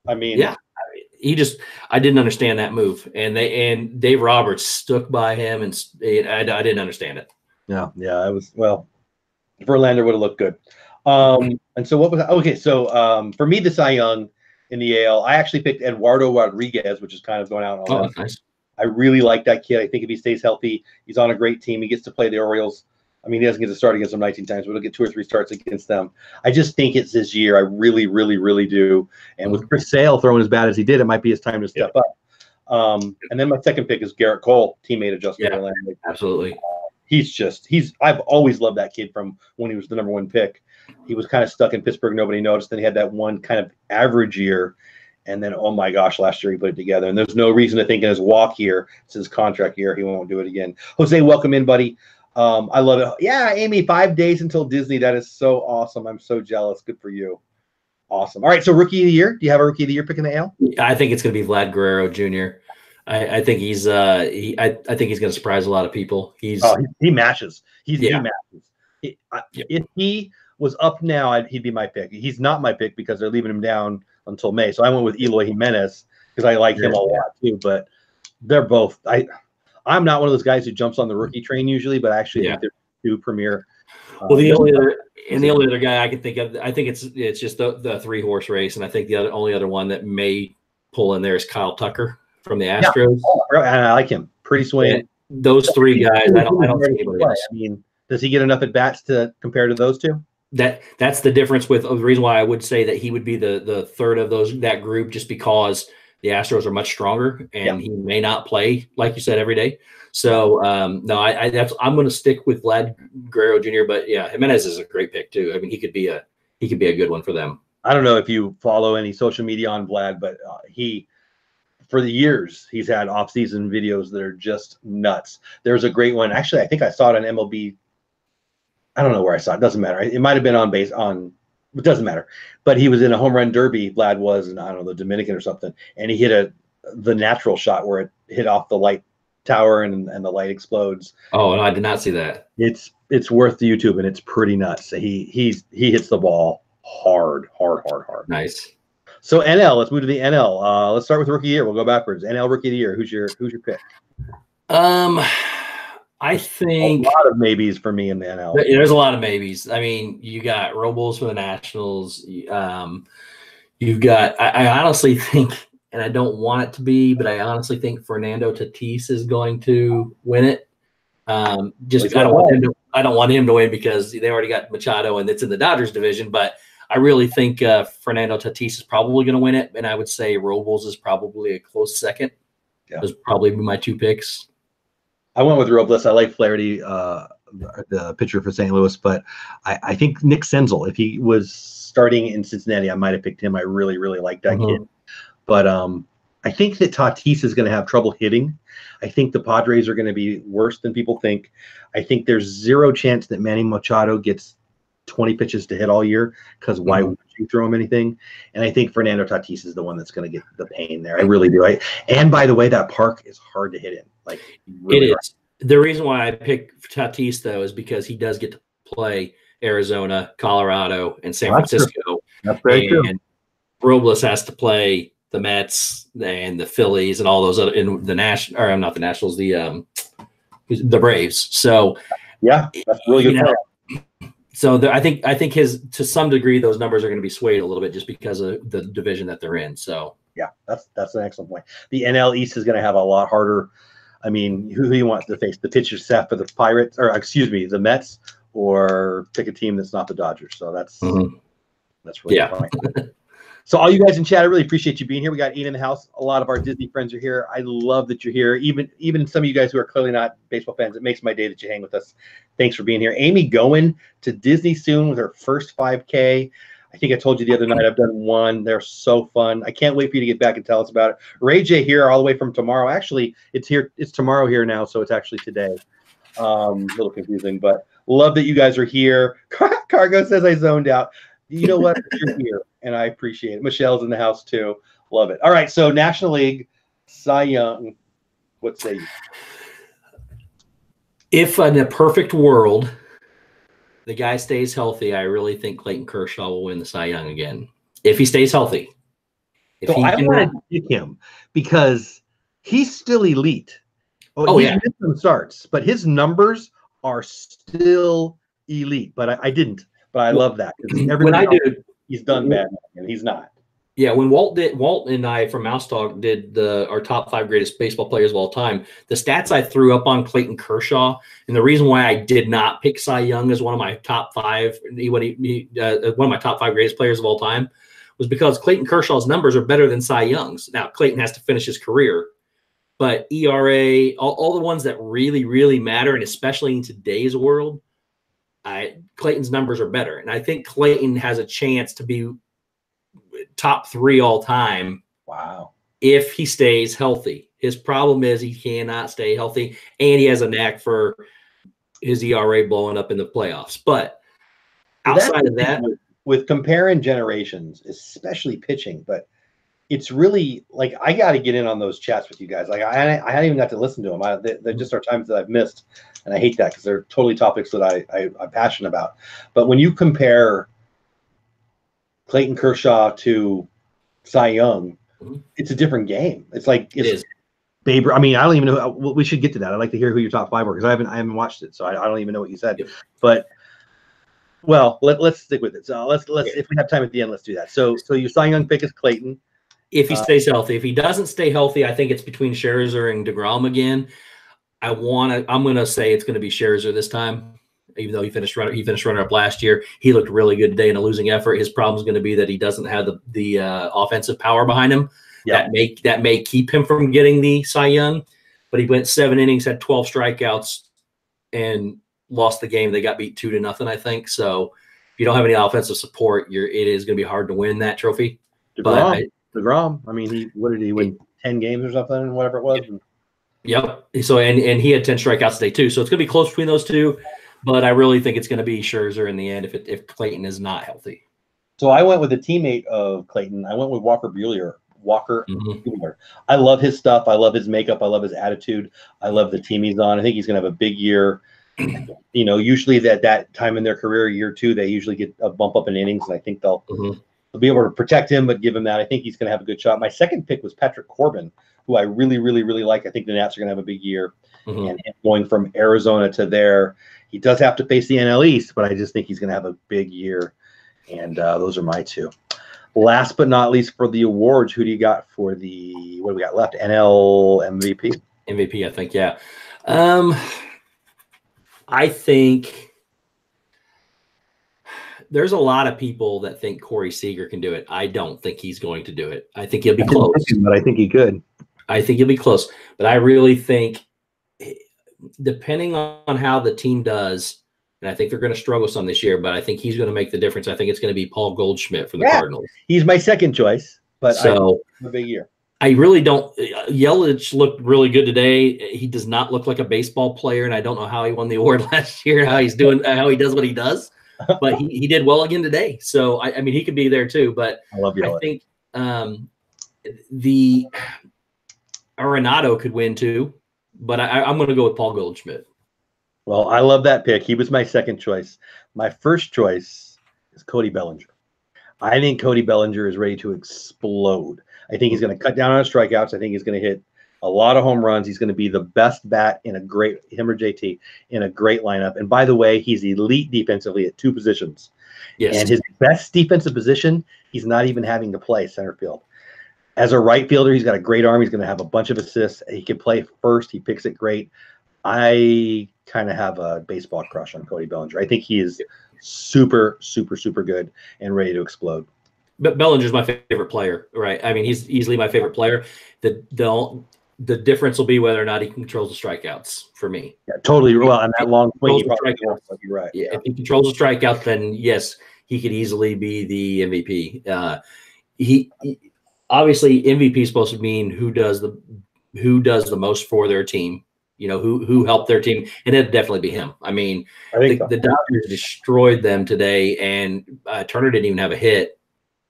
I mean, I didn't understand that move, and Dave Roberts stuck by him, and I didn't understand it. Yeah, it was Verlander would have looked good. And so what was okay? So for me, the Cy Young in the AL, I actually picked Eduardo Rodriguez, which is kind of going out on. Nice. I really like that kid. I think if he stays healthy, he's on a great team. He gets to play the Orioles. I mean, he doesn't get to start against them 19 times, but he'll get 2 or 3 starts against them. I just think it's his year. I really, really, really do. And with Chris Sale throwing as bad as he did, it might be his time to step up. And then my second pick is Garrett Cole, teammate of Justin Verlander. Absolutely. I've always loved that kid from when he was the number 1 pick. He was kind of stuck in Pittsburgh. Nobody noticed. Then he had that one kind of average year. And then, oh my gosh, last year he put it together. And there's no reason to think in his walk year, it's his contract year, he won't do it again. Jose, welcome in, buddy. I love it. Yeah, Amy, 5 days until Disney. That is so awesome. I'm so jealous. Good for you. Awesome. All right, so Rookie of the Year. Do you have a Rookie of the Year pick in the AL? I think it's going to be Vlad Guerrero Jr. I think he's I think he's going to surprise a lot of people. He matches. He matches. If he was up now, he'd be my pick. He's not my pick because they're leaving him down until May. So I went with Eloy Jimenez because I like him a lot too. But they're both. I'm not one of those guys who jumps on the rookie train usually, but I actually think they're two premier. Well, the only other guy I can think of, I think it's just the 3-horse race, and I think the only other one that may pull in there is Kyle Tucker from the Astros. Yeah. And I like him. Pretty swing. And those three guys, I don't see anybody else. I mean, does he get enough at bats to compare to those two? That's the difference with the reason why I would say that he would be the third of that group, just because the Astros are much stronger and he may not play, like you said, every day. So no, I'm going to stick with Vlad Guerrero Jr. But yeah, Jimenez is a great pick too. I mean, he could be a good one for them. I don't know if you follow any social media on Vlad, but for the years he's had off-season videos that are just nuts. There's a great one. Actually, I think I saw it on MLB. I don't know where I saw it. It doesn't matter. It might have been on base on. It doesn't matter. But he was in a home run derby. Vlad was, and I don't know, the Dominican or something, and he hit the natural shot where it hit off the light tower and the light explodes. Oh, no, I did not see that. It's worth the YouTube, and it's pretty nuts. He hits the ball hard. Nice. So NL, let's move to the NL. Let's start with rookie of the year. We'll go backwards. NL rookie of the year. Who's your pick? I think a lot of maybes for me in the NL. There's a lot of maybes. I mean, you got Robles for the Nationals. You've got. I honestly think, and I don't want it to be, but I honestly think Fernando Tatis is going to win it. I don't want him to win because they already got Machado and it's in the Dodgers division. But I really think Fernando Tatis is probably going to win it, and I would say Robles is probably a close second. Yeah. Those probably be my two picks. I went with Robles. I like Flaherty, the pitcher for St. Louis, but I think Nick Senzel, if he was starting in Cincinnati, I might have picked him. I really, really like that kid. But I think that Tatis is going to have trouble hitting. I think the Padres are going to be worse than people think. I think there's zero chance that Manny Machado gets 20 pitches to hit all year because why would you throw him anything? And I think Fernando Tatis is the one that's going to get the pain there. I really do. And by the way, that park is hard to hit in. Like really it is. The reason why I picked Tatis though is because he does get to play Arizona, Colorado, and San Francisco. That's very true. And Robles has to play the Mets and the Phillies and all those other in the National, or not the Nationals, the Braves. So yeah, that's really good. So I think to some degree those numbers are going to be swayed a little bit just because of the division that they're in. So yeah, that's an excellent point. The NL East is going to have a lot harder. I mean, who do you want to face? The pitcher set for the Pirates, or excuse me, the Mets, or pick a team that's not the Dodgers. So that's really fun. So all you guys in chat, I really appreciate you being here. We got Ian in the house. A lot of our Disney friends are here. I love that you're here. Even some of you guys who are clearly not baseball fans, it makes my day that you hang with us. Thanks for being here. Amy going to Disney soon with her first 5K. I think I told you the other night I've done one. They're so fun. I can't wait for you to get back and tell us about it. Ray J here all the way from tomorrow. Actually, it's here. It's tomorrow here now, so it's actually today. A little confusing, but love that you guys are here. Cargo says I zoned out. You know what? You're here, and I appreciate it. Michelle's in the house too. Love it. All right, so National League, Cy Young. What say you? If in a perfect world the guy stays healthy, I really think Clayton Kershaw will win the Cy Young again. If he stays healthy. I want to pick him because he's still elite. He's missed some starts, but his numbers are still elite. But I didn't. But I love that. He's done bad, and he's not. Yeah, when Walt and I from Mouse Talk did our top 5 greatest baseball players of all time, the stats I threw up on Clayton Kershaw, and the reason why I did not pick Cy Young as one of my top 5, one of my top 5 greatest players of all time, was because Clayton Kershaw's numbers are better than Cy Young's. Now Clayton has to finish his career, but ERA, all the ones that really, really matter, and especially in today's world, Clayton's numbers are better, and I think Clayton has a chance to be top 3 all time. Wow. If he stays healthy. His problem is he cannot stay healthy, and he has a knack for his ERA blowing up in the playoffs. But outside of that, with comparing generations, especially pitching, but it's really like I got to get in on those chats with you guys. Like I hadn't even got to listen to them. They just are times that I've missed, and I hate that because they're totally topics that I'm passionate about. But when you compare Clayton Kershaw to Cy Young, it's a different game. It's like It is. Babe. I mean, I don't even know. We should get to that. I'd like to hear who your top 5 were because I haven't watched it, so I don't even know what you said. Yep. But well, let's stick with it. So let's if we have time at the end, let's do that. So your Cy Young pick is Clayton. If he stays healthy. If he doesn't stay healthy, I think it's between Scherzer and DeGrom again. I'm going to say it's going to be Scherzer this time, even though he finished runner up last year. He looked really good today in a losing effort. His problem is going to be that he doesn't have the offensive power behind him. Yeah. That may keep him from getting the Cy Young. But he went 7 innings, had 12 strikeouts, and lost the game. They got beat 2-0, I think. So if you don't have any offensive support, it is going to be hard to win that trophy. DeGrom. I mean, what did he win? 10 games or something, whatever it was. Yep. So and he had 10 strikeouts today too. So it's going to be close between those two, but I really think it's going to be Scherzer in the end if Clayton is not healthy. So I went with a teammate of Clayton. I went with Walker Buehler. Buehler. I love his stuff. I love his makeup. I love his attitude. I love the team he's on. I think he's going to have a big year. You know, usually that time in their career, year 2, they usually get a bump up in innings, and I think they'll be able to protect him, but give him that. I think he's going to have a good shot. My second pick was Patrick Corbin, who I really, really, really like. I think the Nats are going to have a big year. And going from Arizona to there, he does have to face the NL East, but I just think he's going to have a big year. And those are my 2. Last but not least for the awards, who do you got for what do we got left? NL MVP? MVP, I think, yeah. I think there's a lot of people that think Corey Seager can do it. I don't think he's going to do it. I think he'll be close. But I think he could. I think he'll be close. But I really think, depending on how the team does, and I think they're going to struggle some this year, but I think he's going to make the difference. I think it's going to be Paul Goldschmidt for the Cardinals. He's my second choice, but so a big year. I really don't. Yelich looked really good today. He does not look like a baseball player, and I don't know how he won the award last year, how he does what he does. But he did well again today. So, I mean, he could be there too. But I love Yelich. I think the Arenado could win too. But I'm going to go with Paul Goldschmidt. Well, I love that pick. He was my second choice. My first choice is Cody Bellinger. I think Cody Bellinger is ready to explode. I think he's going to cut down on strikeouts. I think he's going to hit a lot of home runs. He's going to be the best bat in him or JT, in a great lineup. And by the way, he's elite defensively at 2 positions. Yes. And his best defensive position, he's not even having to play center field. As a right fielder, he's got a great arm. He's going to have a bunch of assists. He can play first. He picks it great. I kind of have a baseball crush on Cody Bellinger. I think he is super, super, super good and ready to explode. But Bellinger's my favorite player, right? I mean, he's easily my favorite player. The difference will be whether or not he controls the strikeouts for me. Yeah, totally. Well, and that long swing, he probably won't, you're right. Yeah, if he controls the strikeouts, then yes, he could easily be the MVP. He obviously MVP is supposed to mean who does the most for their team. You know, who helped their team, and it'd definitely be him. I mean, the Dodgers destroyed them today, and Turner didn't even have a hit.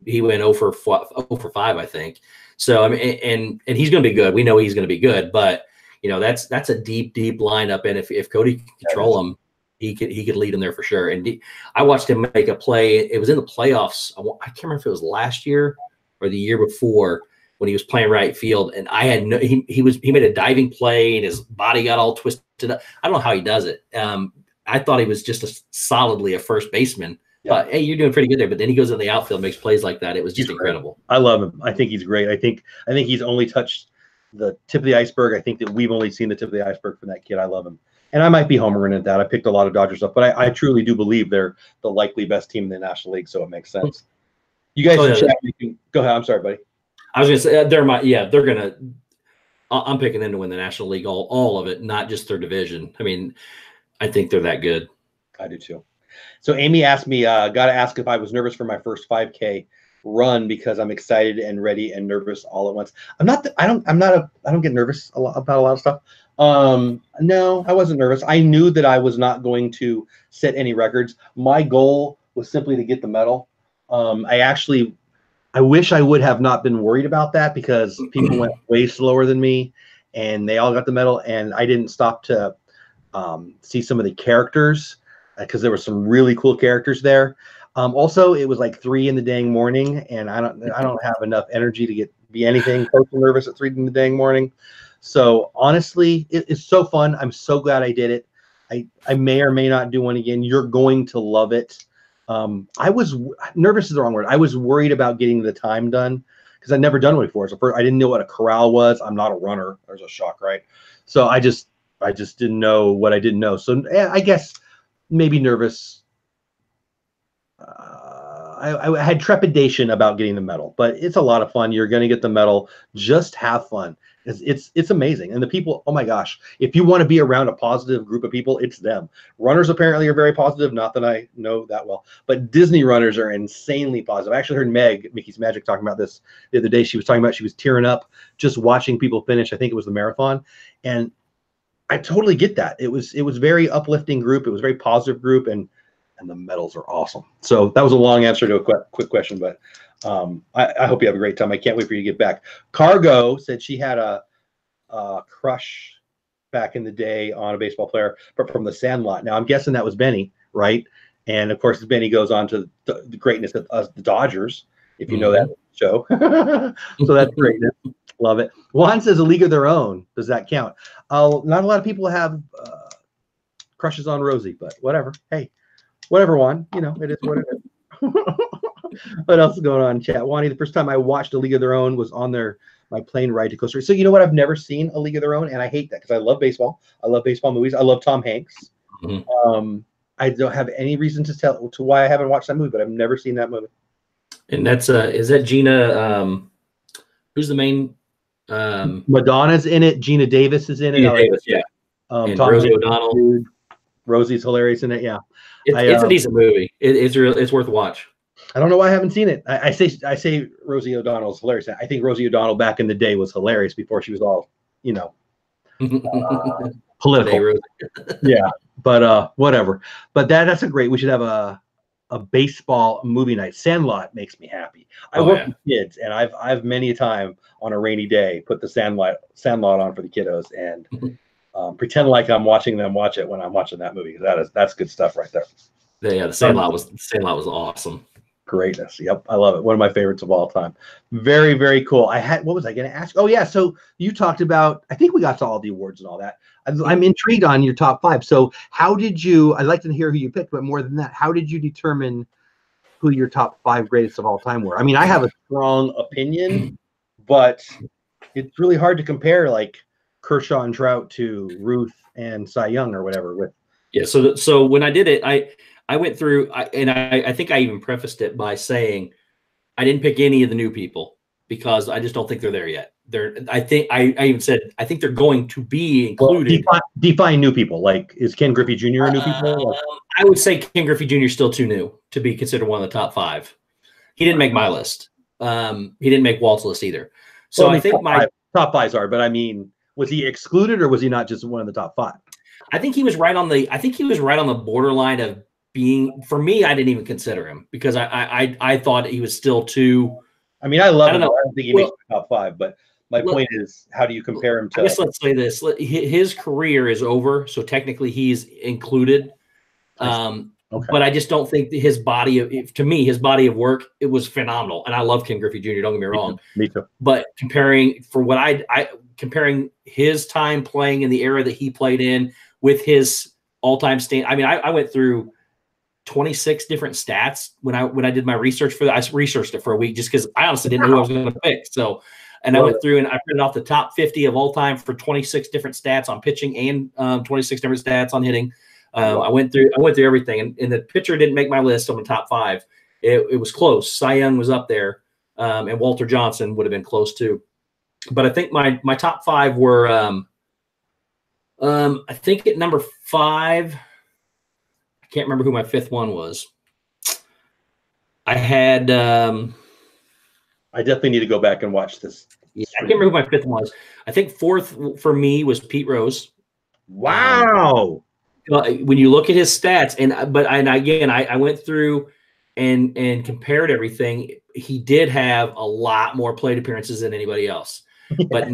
He went 0 for 5, I think. So I mean, and he's going to be good. We know he's going to be good, but you know that's a deep lineup, and if Cody can control him, he could lead him there for sure. And I watched him make a play. It was in the playoffs. I can't remember if it was last year or the year before, when he was playing right field, and I had he made a diving play and his body got all twisted up. I don't know how he does it. I thought he was just solidly a first baseman. Yeah. Hey, you're doing pretty good there. But then he goes in the outfield, makes plays like that. It was just incredible. I love him. I think he's great. I think he's only touched the tip of the iceberg. I think that we've only seen the tip of the iceberg from that kid. I love him. And I might be homering at that. I picked a lot of Dodgers up, but I truly do believe they're the likely best team in the National League, so it makes sense. You guys go ahead. I'm sorry, buddy. I was going to say they're going to – I'm picking them to win the National League, all of it, not just their division. I mean, I think they're that good. I do too. So Amy asked me, got to ask if I was nervous for my first 5K run because I'm excited and ready and nervous all at once. I don't get nervous about a lot of stuff. No, I wasn't nervous. I knew that I was not going to set any records. My goal was simply to get the medal. I actually I wish I would have not been worried about that because people went way slower than me and they all got the medal. And I didn't stop to see some of the characters because there were some really cool characters there. Also, it was like 3 in the dang morning, and I don't have enough energy to be anything close to nervous at 3 in the dang morning. So honestly, it's so fun. I'm so glad I did it. I may or may not do one again. You're going to love it. I was nervous is the wrong word. I was worried about getting the time done because I'd never done one before. So first, I didn't know what a corral was. I'm not a runner. There's a shock, right? So I just didn't know what I didn't know. So yeah, I guess maybe nervous. I had trepidation about getting the medal, but it's a lot of fun. You're going to get the medal. Just have fun. It's amazing. And the people, oh my gosh, if you want to be around a positive group of people, it's them. Runners apparently are very positive. Not that I know that well, but Disney runners are insanely positive. I actually heard Mickey's Magic, talking about this the other day. She was talking about she was tearing up just watching people finish. I think it was the marathon. And I totally get that. It was very uplifting group. It was a very positive group, and the medals are awesome. So that was a long answer to a quick question, but I hope you have a great time. I can't wait for you to get back. Cargo said she had a crush back in the day on a baseball player, but from the Sandlot. Now I'm guessing that was Benny, right? And of course, Benny goes on to the greatness of the Dodgers, if you know that show. So that's greatness. Love it. Juan says a league of their own. Does that count? Not a lot of people have crushes on Rosie, but whatever. Hey, whatever, Juan. You know, it is what it is. What else is going on in chat? Wani, the first time I watched a league of their own was on my plane ride to Costa Rica. So you know what? I've never seen a league of their own, and I hate that because I love baseball. I love baseball movies. I love Tom Hanks. I don't have any reason to tell to why I haven't watched that movie, but I've never seen that movie. And that's is that Gina? Who's the main? Madonna's in it. Gina Davis is in it. Gina Davis, yeah. And Tom Rosie O'Donnell. Dude. Rosie's hilarious in it. Yeah, it's a decent movie. It's worth a watch. I don't know why I haven't seen it. I say Rosie O'Donnell's hilarious. I think Rosie O'Donnell back in the day was hilarious before she was all, you know, political. Yeah, but whatever. But that's a great. We should have a baseball movie night. Sandlot makes me happy. I work with kids, and I've many a time on a rainy day put the Sandlot on for the kiddos and pretend like I'm watching them watch it when I'm watching that movie. That's good stuff right there. Yeah, the Sandlot was awesome. Greatness. Yep, I love it. One of my favorites of all time. Very, very cool. What was I going to ask? Oh yeah, so you talked about. I think we got to all the awards and all that. I'm intrigued on your top 5. So how did you? I'd like to hear who you picked, but more than that, how did you determine who your top 5 greatest of all time were? I mean, I have a strong opinion, but it's really hard to compare like Kershaw and Trout to Ruth and Cy Young or whatever with. Yeah. So when I did it, I went through, and I think I even prefaced it by saying I didn't pick any of the new people because I just don't think they're there yet. I even said I think they're going to be included. Well, define new people. Like, is Ken Griffey Jr. a new people? I would say Ken Griffey Jr. is still too new to be considered one of the top 5. He didn't make my list. He didn't make Walt's list either. So I think my top 5s are. But I mean, was he excluded or was he not just one of the top 5? I think he was right on the. I think he was right on the borderline of being. For me, I didn't even consider him because I thought he was still too. I mean, I love him. I don't think he makes the top 5, but my point is, how do you compare him to? I guess let's say this: his career is over, so technically he's included. Okay. But I just don't think that his body of work, it was phenomenal, and I love Ken Griffey Jr. Don't get me wrong. Me too. But comparing his time playing in the era that he played in with his all-time stand, I mean, I went through 26 different stats when I did my research for that. I researched it for a week just because I honestly didn't know who I was going to pick. So, and I went through and I printed off the top 50 of all time for 26 different stats on pitching and 26 different stats on hitting. I went through everything, and the pitcher didn't make my list on the top 5. It was close. Cy Young was up there, and Walter Johnson would have been close too. But I think my top 5 were. I think at number 5, I can't remember who my 5th one was. I had. I definitely need to go back and watch this. Yeah, I can't remember who my 5th one was. I think 4th for me was Pete Rose. Wow. When you look at his stats, I went through and compared everything, he did have a lot more plate appearances than anybody else. But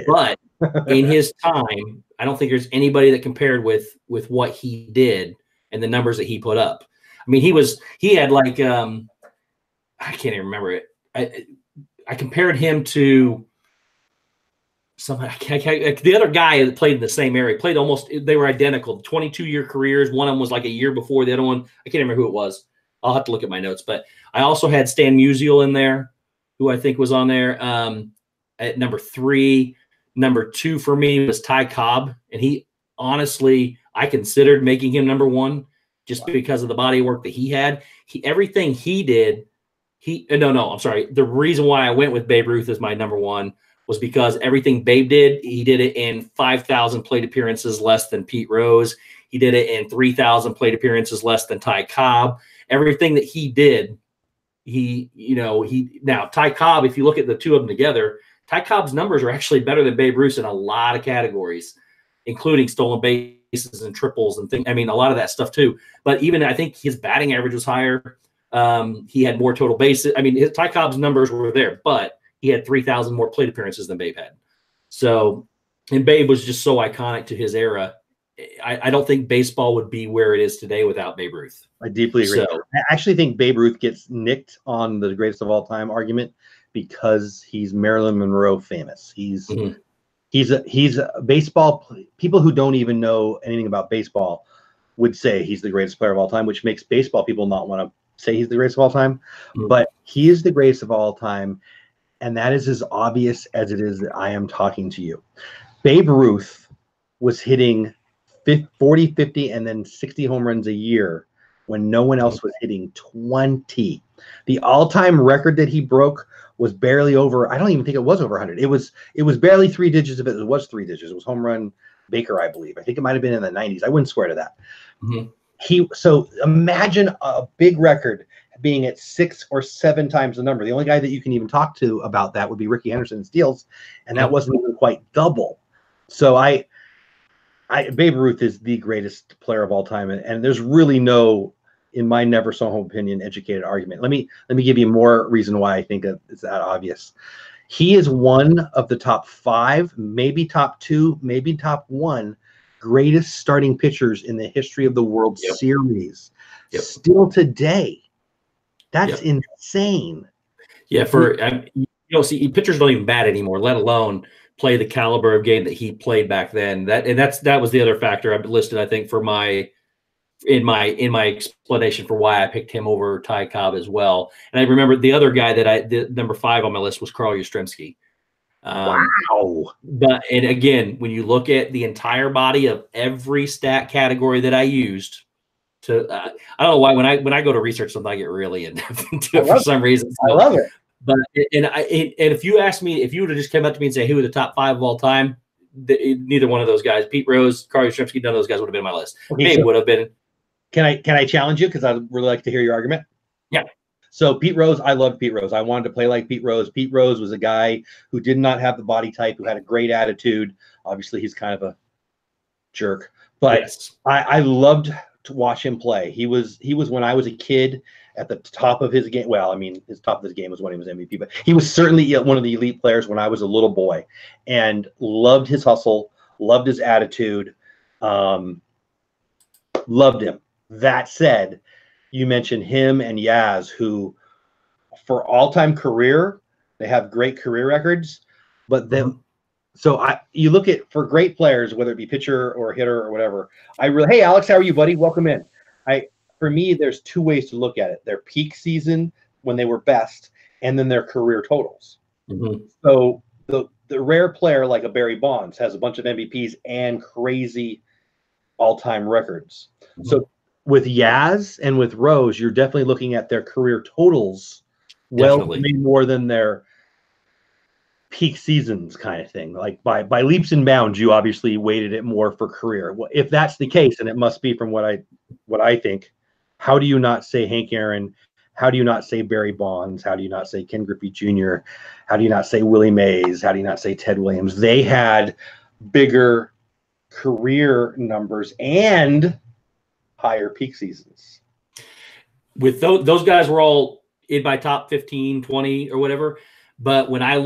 but in his time, I don't think there's anybody that compared with what he did and the numbers that he put up. I mean, he had like I can't even remember it. I compared him to somebody. The other guy that played in the same area played almost. They were identical. 22-year careers. One of them was like a year before the other one. I can't remember who it was. I'll have to look at my notes. But I also had Stan Musial in there, who I think was on there at number 3. Number 2 for me was Ty Cobb, and he honestly, I considered making him number 1 just because of the body work that he had. Everything he did. I'm sorry. The reason why I went with Babe Ruth as my number 1 was because everything Babe did, he did it in 5,000 plate appearances less than Pete Rose. He did it in 3,000 plate appearances less than Ty Cobb. Everything that he did, now Ty Cobb, if you look at the two of them together, Ty Cobb's numbers are actually better than Babe Ruth's in a lot of categories, including stolen bases and triples and things. I mean, a lot of that stuff too. But even I think his batting average was higher. He had more total bases. I mean, Ty Cobb's numbers were there, but he had 3,000 more plate appearances than Babe had. So, and Babe was just so iconic to his era. I don't think baseball would be where it is today without Babe Ruth. I deeply agree. I actually think Babe Ruth gets nicked on the greatest of all time argument because he's Marilyn Monroe famous. He's a baseball. People who don't even know anything about baseball would say he's the greatest player of all time, which makes baseball people not want to say he's the greatest of all time. But he is the greatest of all time, and that is as obvious as it is that I am talking to you. Babe Ruth was hitting 40, 50, and then 60 home runs a year when no one else was hitting 20. The all-time record that he broke was barely over. I don't even think it was over 100. It was barely 3 digits. If it was 3 digits, it was home run Baker, I believe. I think it might have been in the 90s. I wouldn't swear to that. So imagine a big record being at 6 or 7 times the number. The only guy that you can even talk to about that would be Ricky Henderson in steals, and that wasn't even quite double. So Babe Ruth is the greatest player of all time, and there's really no, in my never so home opinion, educated argument. Let me give you more reason why I think it's that obvious. He is one of the top 5, maybe top 2, maybe top 1 greatest starting pitchers in the history of the World Series. Still today. That's insane. Yeah, see, pitchers don't even bat anymore, let alone play the caliber of game that he played back then. That was the other factor I listed, I think, for in my explanation for why I picked him over Ty Cobb as well. And I remember the other guy that number 5 on my list was Carl Yastrzemski. Wow. And again, when you look at the entire body of every stat category that I used I don't know why when I go to research something, I get really in depth into it for some reason. So, I love it. But if you ask me, if you would have just come up to me and say who are the top 5 of all time, neither one of those guys, Pete Rose, Carl Yastrzemski, none of those guys would have been on my list. Maybe would have been. Can I challenge you, because I'd really like to hear your argument? Yeah. So Pete Rose, I loved Pete Rose. I wanted to play like Pete Rose. Pete Rose was a guy who did not have the body type, who had a great attitude. Obviously, he's kind of a jerk, but I loved to watch him play. He was when I was a kid at the top of his game. Well, I mean, his top of his game was when he was MVP, but he was certainly one of the elite players when I was a little boy, and loved his hustle, loved his attitude, loved him. That said, you mentioned him and Yaz, who for all-time career, they have great career records, but then you look at, for great players, whether it be pitcher or hitter or whatever, hey Alex, how are you, buddy? Welcome in. For me, there's 2 ways to look at it: their peak season when they were best, and then their career totals. So the rare player like a Barry Bonds has a bunch of MVPs and crazy all-time records. So with Yaz and with Rose, you're definitely looking at their career totals way more than their peak seasons kind of thing. Like by leaps and bounds, you obviously weighted it more for career. Well, if that's the case, and it must be from what I think, how do you not say Hank Aaron? How do you not say Barry Bonds? How do you not say Ken Griffey Jr.? How do you not say Willie Mays? How do you not say Ted Williams? They had bigger career numbers and higher peak seasons. with those guys were all in my top 15, 20 or whatever. But when I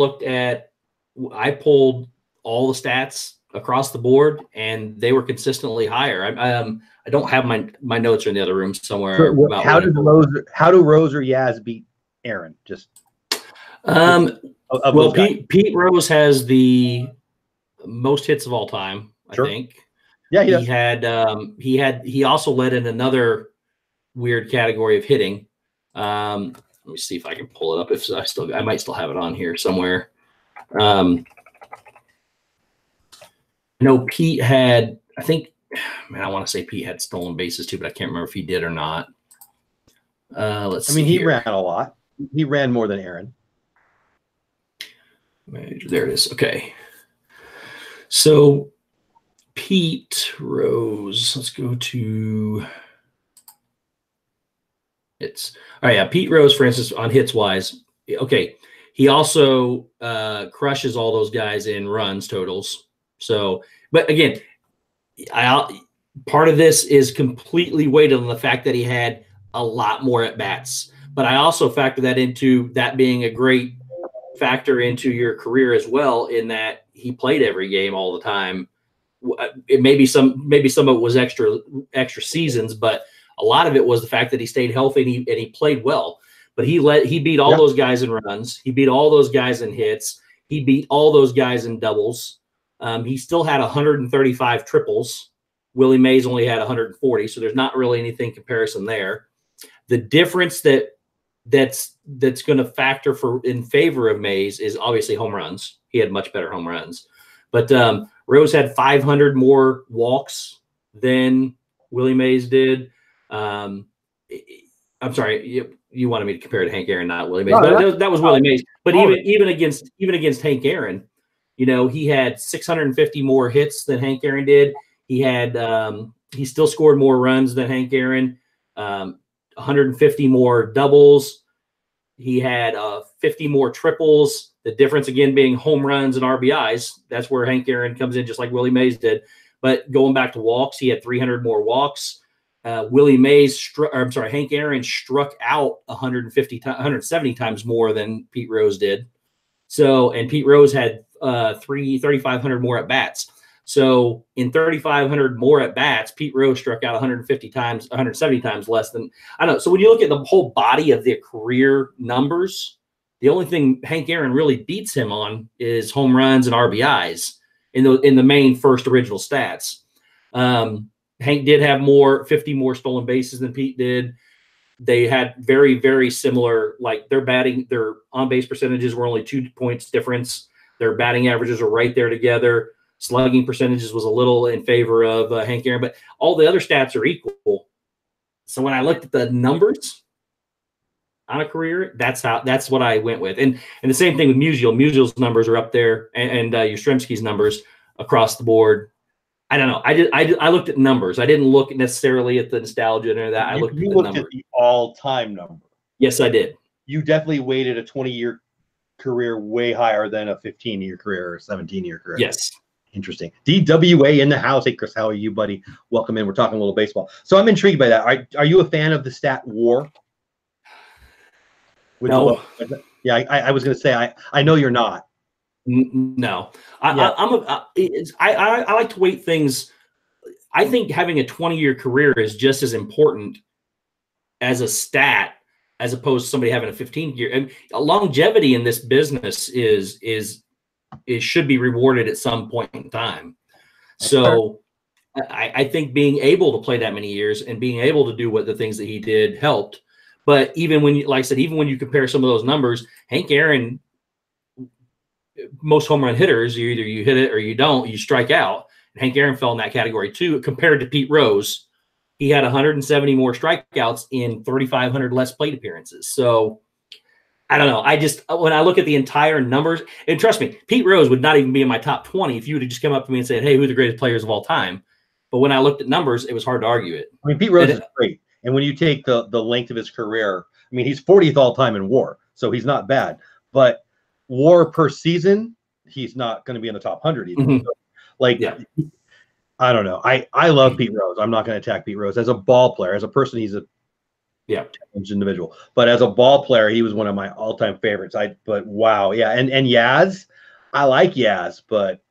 pulled all the stats across the board, and they were consistently higher. I don't have my notes are in the other room somewhere. So about how do Rose or Yaz beat Aaron? Just Pete Rose has the most hits of all time, sure. I think. Yeah, he also led in another weird category of hitting. Let me see if I can pull it up. If I might still have it on here somewhere. No, Pete had, I think, man, I want to say Pete had stolen bases too, but I can't remember if he did or not. Let's see. He ran a lot. He ran more than Aaron. There it is. Okay. So Pete Rose, let's go to hits. All right, yeah, Pete Rose, for instance, on hits wise. Okay. He also crushes all those guys in runs totals. So, but again, part of this is completely weighted on the fact that he had a lot more at bats. But I also factor that into that being a great factor into your career as well, in that he played every game all the time. Maybe some of it was extra seasons, but a lot of it was the fact that he stayed healthy and he played well. But he beat all those guys in runs. He beat all those guys in hits. He beat all those guys in doubles. He still had 135 triples. Willie Mays only had 140, so there's not really anything comparison there. The difference that's going to factor in favor of Mays is obviously home runs. He had much better home runs, but Rose had 500 more walks than Willie Mays did. I'm sorry, you wanted me to compare it to Hank Aaron, not Willie Mays. But that was Willie Mays. But even against Hank Aaron, he had 650 more hits than Hank Aaron did. He still scored more runs than Hank Aaron. 150 more doubles. He had 50 more triples. The difference again being home runs and RBIs. That's where Hank Aaron comes in, just like Willie Mays did. But going back to walks, he had 300 more walks. Hank Aaron struck out 170 times more than Pete Rose did. And Pete Rose had 3,500 more at bats. So in 3,500 more at bats, Pete Rose struck out 170 times less than, I don't know. So when you look at the whole body of their career numbers, the only thing Hank Aaron really beats him on is home runs and RBIs in the main first original stats. Hank did have 50 more stolen bases than Pete did. They had very, very similar, like their on-base percentages were only 2 points difference. Their batting averages were right there together. Slugging percentages was a little in favor of Hank Aaron, but all the other stats are equal. So when I looked at the numbers on a career, that's what I went with. And the same thing with Musial. Musial's numbers are up there, and Yastrzemski's numbers across the board. I don't know. I looked at numbers. I didn't look necessarily at the nostalgia or that. I looked at the numbers. At the all-time number. Yes, I did. You definitely weighted a 20-year career way higher than a 15-year career or a 17-year career. Yes. Interesting. DWA in the house. Hey, Chris, how are you, buddy? Welcome in. We're talking a little baseball. So I'm intrigued by that. Are you a fan of the stat WAR? No. Yeah, I was going to say I know you're not. No, I like to weight things. I think having a 20-year career is just as important as a stat, as opposed to somebody having a 15-year. And longevity in this business should be rewarded at some point in time. So I think being able to play that many years and being able to do what the things that he did helped. But even when you compare some of those numbers, Hank Aaron, most home run hitters, either you hit it or you don't, you strike out. And Hank Aaron fell in that category too, compared to Pete Rose. He had 170 more strikeouts in 3,500 less plate appearances. So I don't know. When I look at the entire numbers, and trust me, Pete Rose would not even be in my top 20 if you would have just come up to me and said, hey, who are the greatest players of all time? But when I looked at numbers, it was hard to argue it. I mean, Pete Rose is great. And when you take the length of his career, I mean, he's 40th all time in WAR, so he's not bad. But WAR per season, he's not going to be in the top 100 either. Mm-hmm. So, I don't know. I love Pete Rose. I'm not going to attack Pete Rose as a ball player. As a person, he's a Yeah. Individual. But as a ball player, he was one of my all-time favorites. But wow, yeah. And Yaz, I like Yaz, but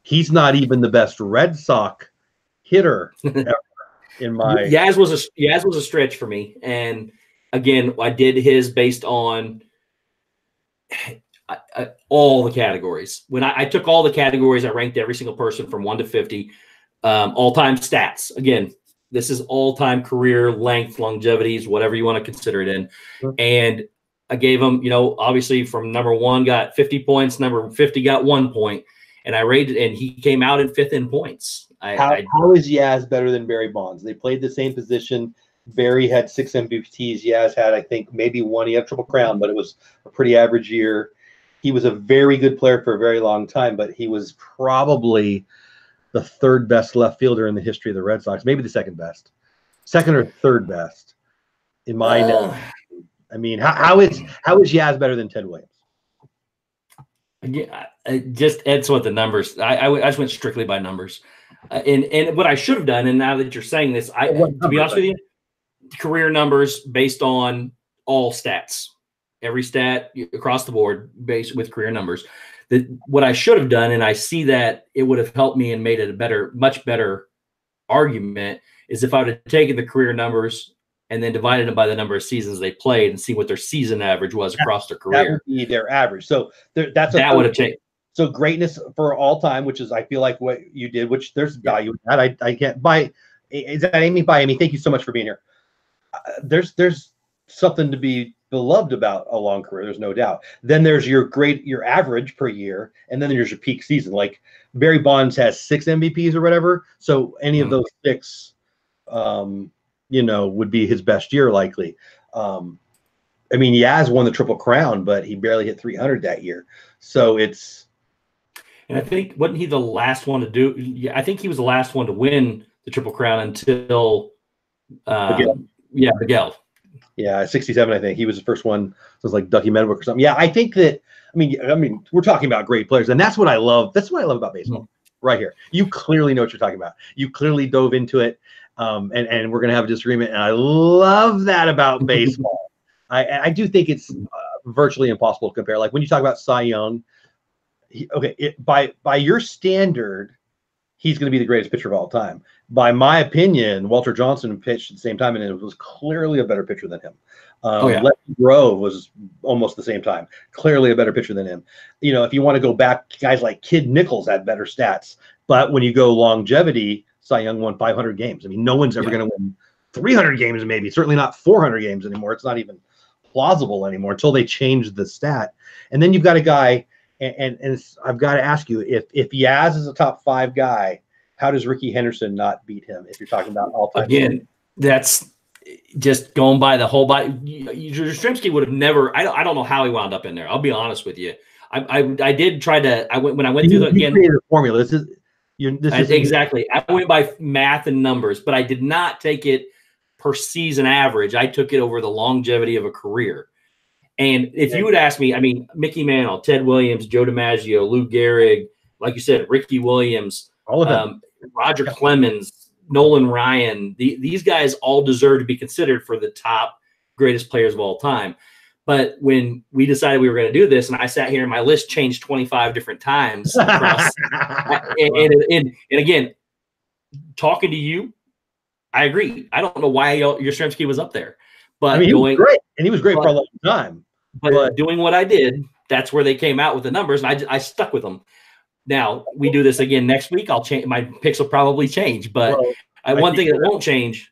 he's not even the best Red Sox hitter ever in my Yaz was a stretch for me. And again, I did his based on all the categories. When I took all the categories, I ranked every single person from 1 to 50. All-time stats. Again, this is all-time career length, longevities, whatever you want to consider it in. Sure. And I gave him, obviously from number 1 got 50 points, number 50 got 1 point. And I rated, and he came out in 5th in points. How is Yaz better than Barry Bonds? They played the same position. Barry had 6 MVPs. Yaz had, I think, maybe 1. He had Triple Crown, but it was a pretty average year. He was a very good player for a very long time, but he was probably the 3rd best left fielder in the history of the Red Sox, maybe the 2nd best, 2nd or 3rd best in my knowledge. I mean, how is Yaz better than Ted Williams? Yeah, it's what the numbers. I just went strictly by numbers, and what I should have done. And now that you're saying this, to be honest with you, career numbers based on all stats, every stat across the board based with career numbers. What I should have done, and I see that it would have helped me and made it a much better argument, is if I would have taken the career numbers and then divided them by the number of seasons they played and see what their season average was across their career. That would be their average. So that would have changed. So greatness for all time, which is, I feel like what you did, which there's value in that. I can't buy. Is that Amy? Bye, Amy. Thank you so much for being here. There's something to be beloved about a long career. There's no doubt. Then there's your average per year, and then there's your peak season. Like Barry Bonds has 6 MVPs or whatever. So any of those 6, would be his best year likely. I mean, Yaz won the Triple Crown, but he barely hit 300 that year. So it's. And I think, wasn't he the last one to do? Yeah, I think he was the last one to win the Triple Crown until, Miguel. Yeah, 67, I think. He was the first one. So it was like Ducky Medwick or something. Yeah, I think that, I mean, we're talking about great players, and that's what I love. That's what I love about baseball right here. You clearly know what you're talking about. You clearly dove into it, and we're going to have a disagreement, and I love that about baseball. I do think it's virtually impossible to compare. Like when you talk about Cy Young, by your standard, he's going to be the greatest pitcher of all time. By my opinion, Walter Johnson pitched at the same time, and it was clearly a better pitcher than him. Lefty Grove was almost the same time, clearly a better pitcher than him. If you want to go back, guys like Kid Nichols had better stats. But when you go longevity, Cy Young won 500 games. I mean, no one's ever going to win 300 games, maybe. Certainly not 400 games anymore. It's not even plausible anymore until they change the stat. And then you've got a guy, and I've got to ask you, if Yaz is a top 5 guy, how does Ricky Henderson not beat him if you're talking about all time? Again, that's just going by the whole body. Yastrzemski would have never. I don't know how he wound up in there. I'll be honest with you. I did try to. I went through the again. The formula. This is exactly. I went by math and numbers, but I did not take it per season average. I took it over the longevity of a career. And if you would ask me, I mean, Mickey Mantle, Ted Williams, Joe DiMaggio, Lou Gehrig, like you said, Ricky Williams, all of them. Roger Clemens, Nolan Ryan, these guys all deserve to be considered for the top greatest players of all time. But when we decided we were going to do this, and I sat here and my list changed 25 different times across, and again, talking to you, I agree. I don't know why Yastrzemski was up there, but he was great, and he was great for a long time. But doing what I did, that's where they came out with the numbers, and I stuck with them. Now we do this again next week. I'll change. My picks will probably change, but one thing that won't change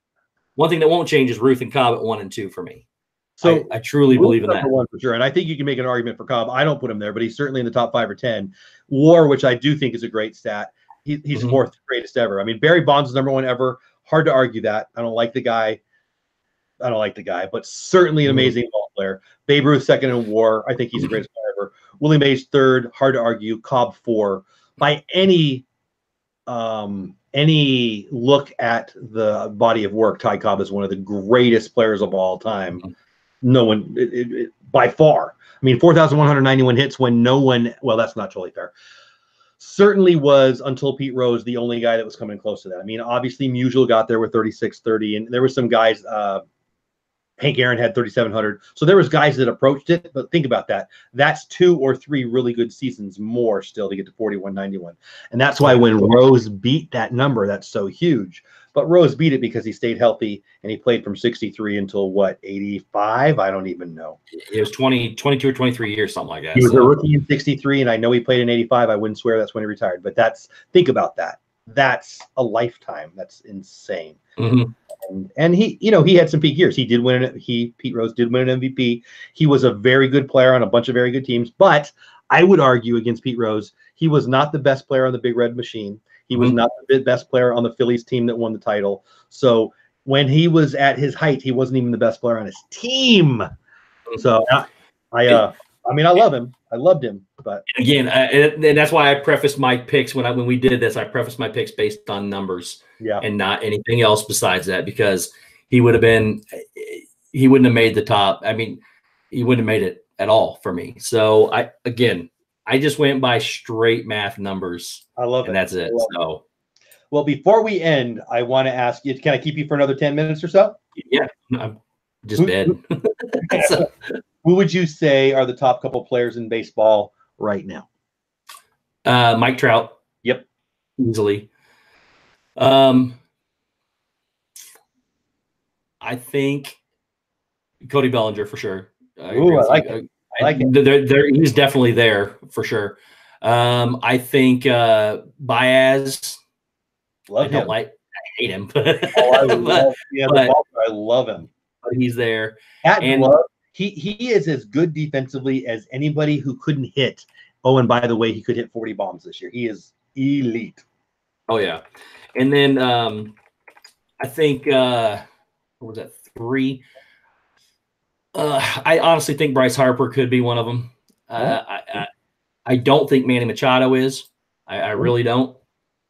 is Ruth and Cobb at 1 and 2 for me. So I truly believe in that. One for sure, and I think you can make an argument for Cobb. I don't put him there, but he's certainly in the top 5 or 10. WAR, which I do think is a great stat. He's 4th greatest ever. I mean, Barry Bonds is number 1 ever. Hard to argue that. I don't like the guy, but certainly an amazing ball player. Babe Ruth 2nd in WAR. I think he's the greatest player ever. Willie Mays 3rd. Hard to argue. Cobb 4. By any look at the body of work, Ty Cobb is one of the greatest players of all time. No one, by far. I mean, 4,191 hits when no one. Well, that's not totally fair. certainly was, until Pete Rose, the only guy that was coming close to that. I mean, obviously Musial got there with 3630, and there were some guys. Hank Aaron had 3,700. So there was guys that approached it, but think about that. That's 2 or 3 really good seasons more still to get to 4191. And that's why when Rose beat that number, that's so huge. But Rose beat it because he stayed healthy and he played from 63 until what, 85? I don't even know. It was 22 or 23 years, something like that. He was a rookie in 63, and I know he played in 85. I wouldn't swear that's when he retired. But think about that. That's a lifetime. That's insane. Mm-hmm. And he, he had some peak years. He did win Pete Rose did win an MVP. He was a very good player on a bunch of very good teams. But I would argue against Pete Rose, he was not the best player on the Big Red Machine. He was not the best player on the Phillies team that won the title. So when he was at his height, he wasn't even the best player on his team. So I mean, I love him. I loved him. But again, and that's why I prefaced my picks when we did this. I prefaced my picks based on numbers, and not anything else besides that, because he wouldn't have made the top. I mean, he wouldn't have made it at all for me. So I just went by straight math numbers. I love it. And that's it. So, well, before we end, I want to ask you, can I keep you for another 10 minutes or so? Yeah, I'm just dead. So, who would you say are the top couple players in baseball right now? Mike Trout. Yep. Easily. I think Cody Bellinger for sure. I like it. He's definitely there for sure. I think Baez. I hate him. I love him. But he's there. He is as good defensively as anybody who couldn't hit. Oh, and by the way, he could hit 40 bombs this year. He is elite. Oh, yeah. And then I think, what was that, 3? I honestly think Bryce Harper could be one of them. I don't think Manny Machado is. I really don't.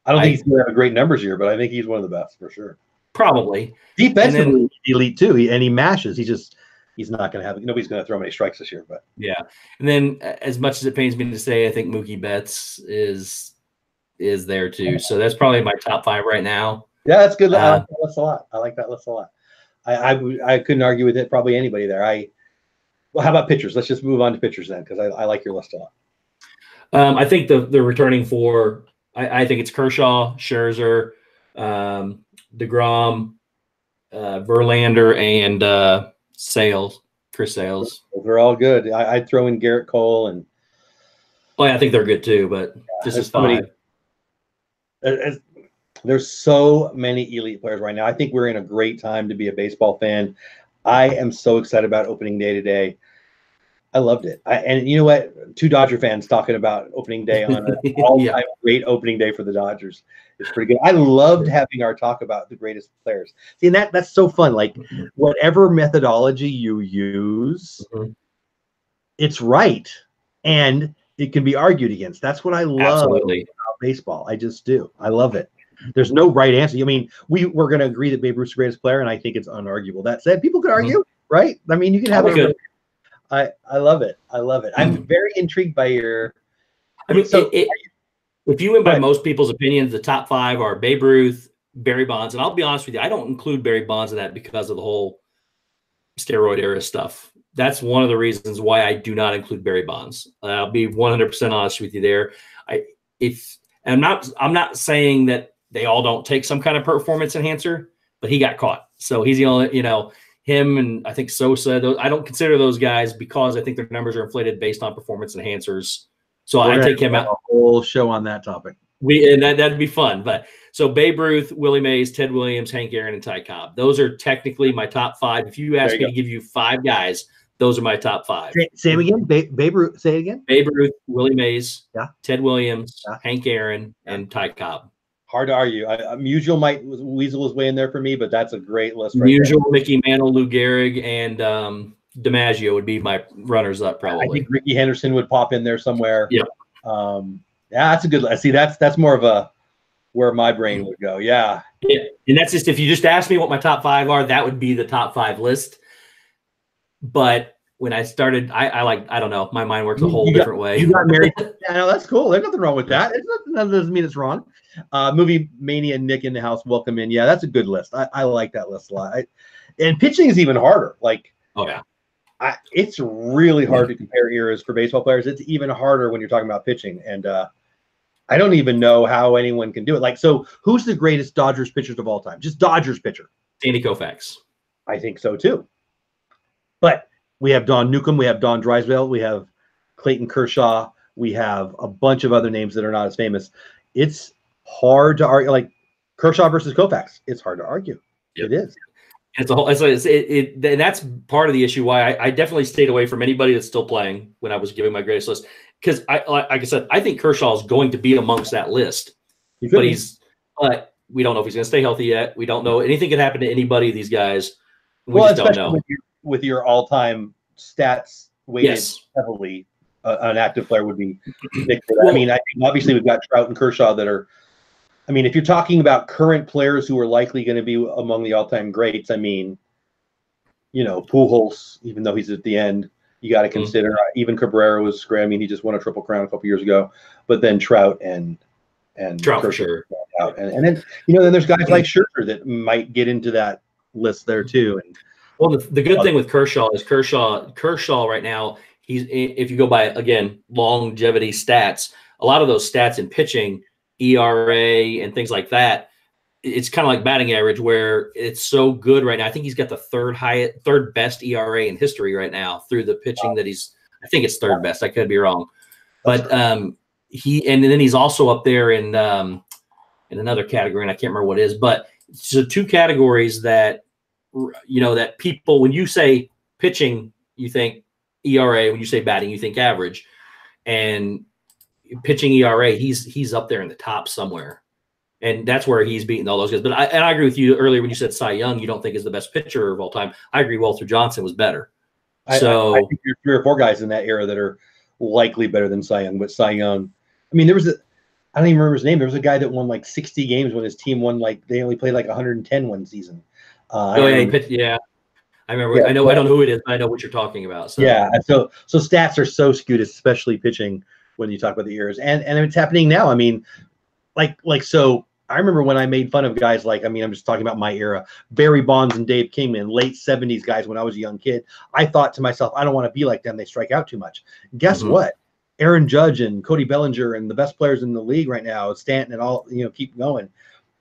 I don't think he's going to have great numbers here, but I think he's one of the best for sure. Probably. Defensively, elite too. He mashes. He's not going to have – nobody's going to throw many strikes this year. But yeah. And then as much as it pains me to say, I think Mookie Betts is there too. So that's probably my top 5 right now. Yeah, that's good. I like that list a lot. I couldn't argue with it. Probably anybody there. Well, how about pitchers? Let's just move on to pitchers then, because I like your list a lot. I think the returning 4, I think it's Kershaw, Scherzer, DeGrom, Verlander, and Chris Sales. They're all good. I'd throw in Garrett Cole and. Oh, yeah, I think they're good too, but this is 5. There's so many elite players right now. I think we're in a great time to be a baseball fan. I am so excited about opening day today. I loved it. And you know what? 2 Dodger fans talking about opening day on an all-time great opening day for the Dodgers. It's pretty good. I loved having our talk about the greatest players. See, and that's so fun. Like, whatever methodology you use, it's right. And it can be argued against. That's what I love about baseball. I just do. I love it. There's no right answer. I mean, we're going to agree that Babe Ruth's the greatest player, and I think it's unarguable. That said, people could argue, right? I mean, you can have it. I love it. I love it. I'm very intrigued by your. I mean, if you went by most people's opinions, the top 5 are Babe Ruth, Barry Bonds, and I'll be honest with you, I don't include Barry Bonds in that because of the whole steroid era stuff. That's one of the reasons why I do not include Barry Bonds. I'll be 100% honest with you there. I'm not saying that they all don't take some kind of performance enhancer, but he got caught, so he's the only, him and I think Sosa. I don't consider those guys because I think their numbers are inflated based on performance enhancers. So I take him out. A whole show on that topic. That'd be fun. But so Babe Ruth, Willie Mays, Ted Williams, Hank Aaron, and Ty Cobb. Those are technically my top 5. If you ask me to give you 5 guys, those are my top 5. Say him again. Babe Ruth. Say it again. Babe Ruth, Willie Mays, Ted Williams, Hank Aaron, and Ty Cobb. Hard to argue. Musial might weasel his way in there for me, but that's a great list. Musial, Mickey Mantle, Lou Gehrig, and DiMaggio would be my runners up probably. I think Ricky Henderson would pop in there somewhere. Yeah. That's a good. See, that's more of where my brain would go. Yeah. And that's just if you just ask me what my top 5 are, that would be the top 5 list. But when I started, I don't know, my mind works a whole different way. You got married. Yeah, no, that's cool. There's nothing wrong with that. That doesn't mean it's wrong. Movie Mania, Nick in the house, welcome in. Yeah, that's a good list. I like that list a lot. And pitching is even harder. Like, oh yeah, it's really hard to compare eras for baseball players. It's even harder when you're talking about pitching. And I don't even know how anyone can do it. Like, so who's the greatest Dodgers pitchers of all time? Just Dodgers pitcher. Sandy Koufax. I think so too. But we have Don Newcomb, we have Don Drysdale, we have Clayton Kershaw, we have a bunch of other names that are not as famous. It's hard to argue, like Kershaw versus Koufax. It's hard to argue. Yep. It is. It's a whole. And that's part of the issue why I definitely stayed away from anybody that's still playing when I was giving my greatest list, because like I said, I think Kershaw is going to be amongst that list, but we don't know if he's going to stay healthy yet. We don't know. Anything could happen to anybody of these guys. We just don't know. With your all-time stats weighted heavily, an active player would be big for that. Well, I mean, I think obviously we've got Trout and Kershaw that are. I mean, if you're talking about current players who are likely going to be among the all-time greats, I mean, you know, Pujols, even though he's at the end, you got to consider. Even Cabrera was great. I mean, he just won a Triple Crown a couple years ago. But then Trout and Trout for sure. Out. And then, you know, then there's guys like Scherzer that might get into that list there too. And well, the good thing with Kershaw is Kershaw right now, if you go by, again, longevity stats, a lot of those stats in pitching, ERA and things like that, it's kind of like batting average where it's so good right now. I think he's got the third best ERA in history right now through the pitching that I think it's third best. I could be wrong. But and then he's also up there in another category, and I can't remember what it is, but so two categories that, you know, that people, when you say pitching, you think ERA, when you say batting, you think average, and pitching ERA, he's up there in the top somewhere, and that's where he's beating all those guys. But I agree with you earlier when you said Cy Young, you don't think is the best pitcher of all time. I agree. Walter Johnson was better. I think there's 3 or 4 guys in that era that are likely better than Cy Young. But Cy Young, I mean, I don't even remember his name. There was a guy that won like 60 games when his team won, like they only played like 110 one season. I remember. Yeah, I don't know who it is, but I know what you're talking about. So. Yeah, so stats are so skewed, especially pitching when you talk about the eras, and it's happening now. I mean, so I remember when I made fun of guys like, I mean, I'm just talking about my era, Barry Bonds and Dave Kingman, late 70s guys when I was a young kid. I thought to myself, I don't want to be like them. They strike out too much. Guess what? Aaron Judge and Cody Bellinger and the best players in the league right now, Stanton and all, you know, keep going.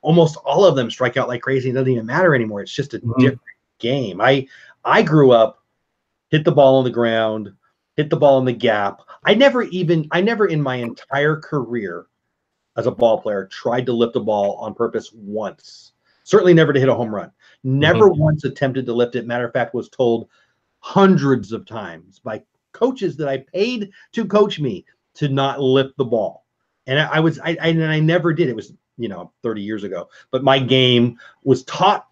Almost all of them strike out like crazy. It doesn't even matter anymore. It's just a different game. I grew up, hit the ball on the ground, hit the ball in the gap. I never in my entire career as a ball player tried to lift a ball on purpose once. Certainly never to hit a home run. Never once attempted to lift it. Matter of fact, was told hundreds of times by coaches that I paid to coach me to not lift the ball. And I never did. It was, you know, 30 years ago. But my game was taught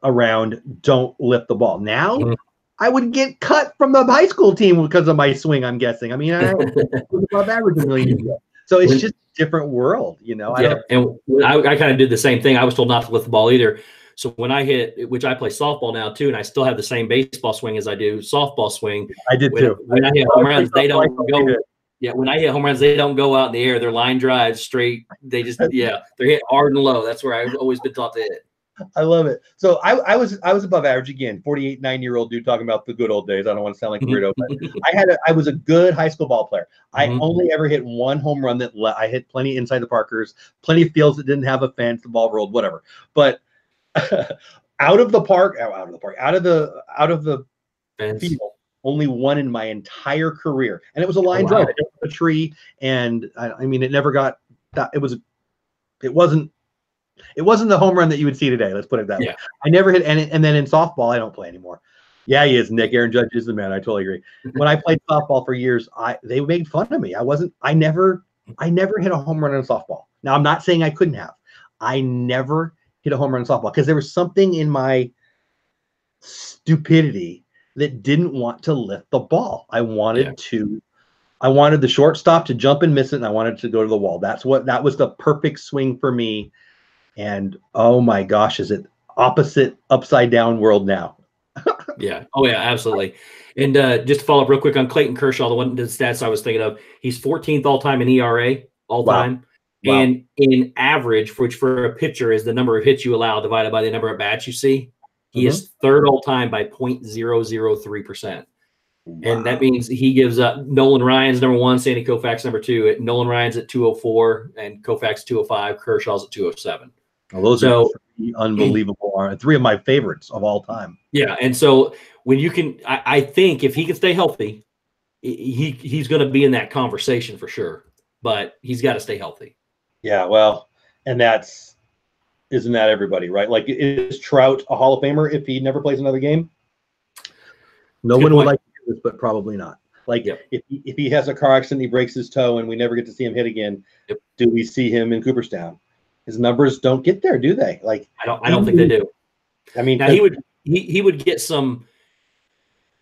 around don't lift the ball. Now I would get cut from the high school team because of my swing, I'm guessing. I mean, I was above average a million years ago. So it's just a different world, you know. I kind of did the same thing. I was told not to lift the ball either. So when I hit, which I play softball now too, and I still have the same baseball swing as I do softball swing. I did too. When I hit home runs, they don't go. Yeah, when I hit home runs, they don't go out in the air. They're line drives straight. They just they're hit hard and low. That's where I've always been taught to hit. I love it. So I was above average again. 48, 9-year-old dude talking about the good old days. I don't want to sound like a weirdo, but I was a good high school ball player. I only ever hit one home run that I hit plenty inside the Parkers, plenty of fields that didn't have a fence, the ball rolled, whatever. But out of the field, only one in my entire career, and it was a line drive. It hit a tree, and I mean, it never got that. It wasn't the home run that you would see today. Let's put it that way. I never hit, and then in softball, I don't play anymore. Yeah, he is, Nick. Aaron Judge is the man. I totally agree. When I played softball for years, they made fun of me. I never hit a home run in softball. Now, I'm not saying I couldn't have. I never hit a home run in softball because there was something in my stupidity that didn't want to lift the ball. I wanted the shortstop to jump and miss it, and I wanted to go to the wall. That was the perfect swing for me. And oh my gosh, is it opposite upside down world now? Yeah. Oh, yeah, absolutely. And just to follow up real quick on Clayton Kershaw, the stats I was thinking of, he's 14th all-time in ERA, all-time. Wow. And in average, which for a pitcher is the number of hits you allow divided by the number of bats you see, he is third all-time by 0.003%. Wow. And that means he gives up Nolan Ryan's number 1, Sandy Koufax number 2. Nolan Ryan's at 204 and Koufax 205. Kershaw's at 207. Well, those are three unbelievable. 3 of my favorites of all time. Yeah, and so when you can, I think if he can stay healthy, he's going to be in that conversation for sure. But he's got to stay healthy. Yeah, well, and isn't that everybody, right? Like, is Trout a Hall of Famer if he never plays another game? No one would like to do this, but probably not. Like, if he has a car accident, he breaks his toe, and we never get to see him hit again, do we see him in Cooperstown? His numbers don't get there, do they? Like, I don't think they do. I mean, now he would get some.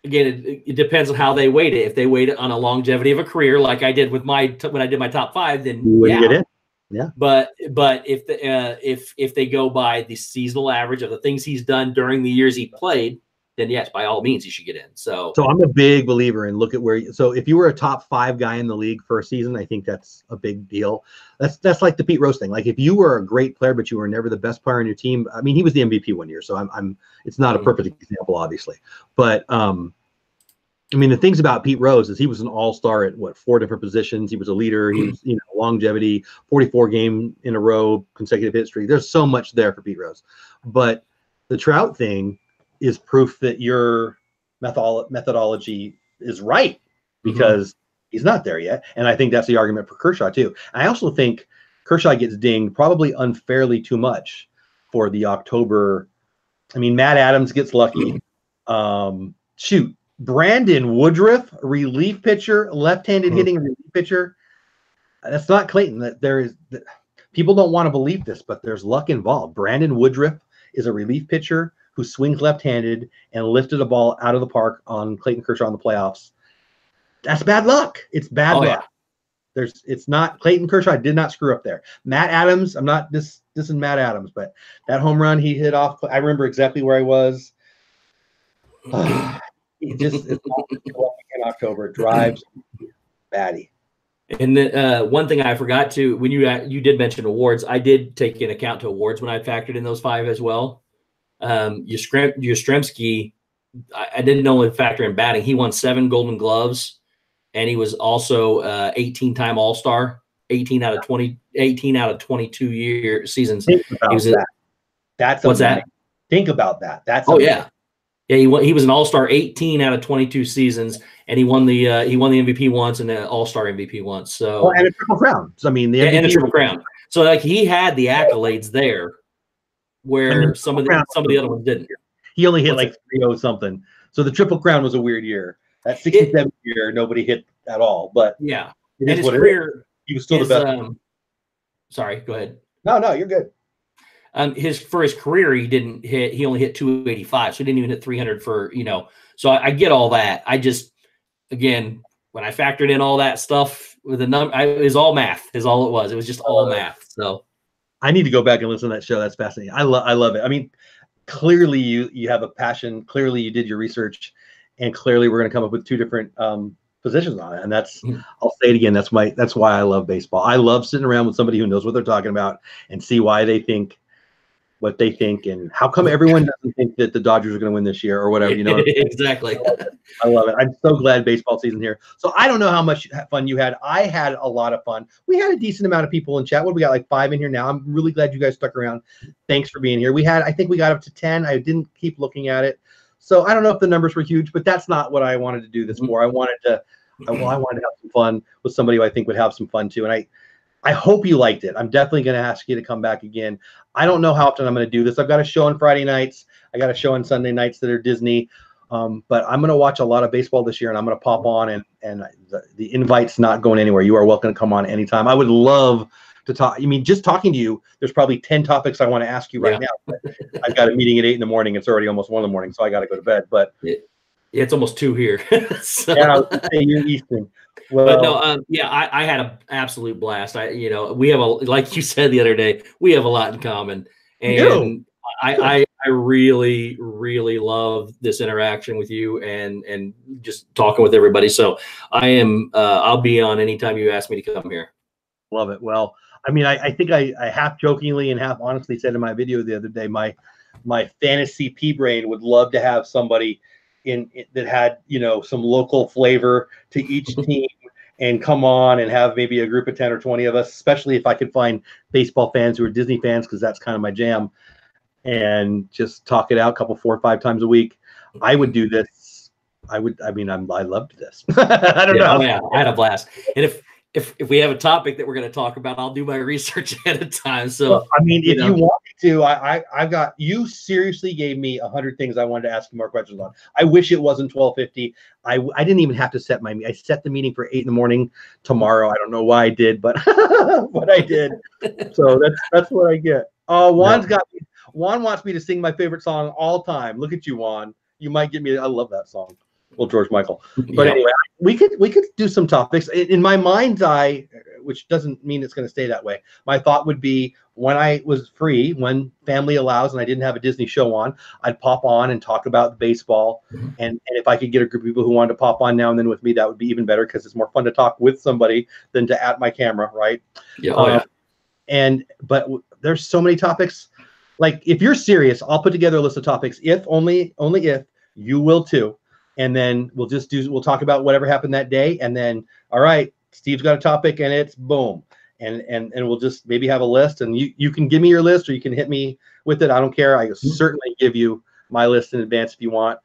Again, it depends on how they weight it. If they weight it on a longevity of a career, like I did with when I did my top 5, then you wouldn't get in. Yeah. But if they go by the seasonal average of the things he's done during the years he played, then yes, by all means, he should get in. So I'm a big believer in look at where. So if you were a top 5 guy in the league for a season, I think that's a big deal. That's like the Pete Rose thing. Like, if you were a great player but you were never the best player on your team. I mean, he was the MVP one year, so it's not a perfect example, obviously, but I mean, the things about Pete Rose is he was an all-star at 4 different positions. He was a leader. He was, longevity, 44 game in a row, consecutive hit streak. There's so much there for Pete Rose. But the Trout thing is proof that your methodology is right, because he's not there yet. And I think that's the argument for Kershaw too. I also think Kershaw gets dinged probably unfairly too much for the October. I mean, Matt Adams gets lucky. Brandon Woodruff, relief pitcher, left-handed hitting relief pitcher. That's not Clayton. People don't want to believe this, but there's luck involved. Brandon Woodruff is a relief pitcher who swings left-handed and lifted a ball out of the park on Clayton Kershaw in the playoffs. That's bad luck. It's bad luck. Yeah. It's not Clayton Kershaw did not screw up there. Matt Adams, I'm not dissing Matt Adams, but that home run he hit off, I remember exactly where I was. It's in October. It drives batty. And one thing I forgot to, when you did mention awards, I did take into account to awards when I factored in those 5 as well. Yastrzemski, I didn't only factor in batting. He won 7 Golden Gloves, and he was also 18-time All-Star, 18 out of 22 year seasons. Think about that. That's what's that? Think about that. That's yeah. Yeah, he was an All-Star 18 out of 22 seasons, and he won the MVP once and the All-Star MVP once. So and a Triple Crown. So, I mean, the MVP and a Triple Crown. So like he had the accolades there, where some of the other ones didn't. He only hit like 3-0 something. So the Triple Crown was a weird year. That 67 year, nobody hit at all. But yeah, and his career, he was still the best. Sorry, go ahead. No, you're good. For his career, he only hit 285, so he didn't even hit 300 for, so I get all that. I just, again, when I factored in all that stuff with the number, it was all math is all it was. It was just all math. So I need to go back and listen to that show. That's fascinating. I love it. I mean, clearly you have a passion. Clearly you did your research, and clearly we're going to come up with 2 different positions on it. And that's, I'll say it again. That's why I love baseball. I love sitting around with somebody who knows what they're talking about and see why they think what they think, and how come everyone doesn't think that the Dodgers are going to win this year or whatever, Exactly. I love it. I'm so glad baseball season here. So I don't know how much fun you had. I had a lot of fun. We had a decent amount of people in chat. What, we got like 5 in here now. I'm really glad you guys stuck around. Thanks for being here. I think we got up to 10. I didn't keep looking at it. So I don't know if the numbers were huge, but that's not what I wanted to do this for. I wanted to have some fun with somebody who I think would have some fun too. And I hope you liked it. I'm definitely going to ask you to come back again. I don't know how often I'm going to do this. I've got a show on Friday nights. I got a show on Sunday nights that are Disney. But I'm going to watch a lot of baseball this year, and I'm going to pop on, and the invite's not going anywhere. You are welcome to come on anytime. I would love to talk. I mean, just talking to you, there's probably 10 topics I want to ask you right now. But I've got a meeting at 8 in the morning. It's already almost 1 in the morning, so I got to go to bed. But it's almost 2 here. So. Yeah, you're Eastern. Well, but no, I had an absolute blast. We have like you said the other day, we have a lot in common, and I I really, really love this interaction with you and just talking with everybody. So I'll be on anytime you ask me to come here. Love it. Well, I mean, I think I half jokingly and half honestly said in my video the other day, my fantasy pea brain would love to have somebody that had, some local flavor to each team and come on and have maybe a group of 10 or 20 of us, especially if I could find baseball fans who are Disney fans, because that's kind of my jam, and just talk it out 4 or 5 times a week. I would do this. I loved this. I don't know. Yeah, I had a blast. And if we have a topic that we're going to talk about, I'll do my research ahead of time. So, well, I mean, if you want me to, I've got, you seriously gave me 100 things I wanted to ask you more questions on. I wish it wasn't 12:50. I didn't even have to set I set the meeting for 8 in the morning tomorrow. I don't know why I did, but but I did. So that's what I get. Juan wants me to sing my favorite song all time. Look at you, Juan. You might get me. I love that song. Well, George Michael. But anyway, we could do some topics. In my mind's eye, which doesn't mean it's going to stay that way, my thought would be when I was free, when family allows and I didn't have a Disney show on, I'd pop on and talk about baseball. And if I could get a group of people who wanted to pop on now and then with me, that would be even better, because it's more fun to talk with somebody than to at my camera, right? Yeah. But there's so many topics. Like, if you're serious, I'll put together a list of topics. If only if you will too. And then we'll talk about whatever happened that day. And then, all right, Steve's got a topic and it's boom. And we'll just maybe have a list, and you can give me your list or you can hit me with it. I don't care. I certainly give you my list in advance if you want.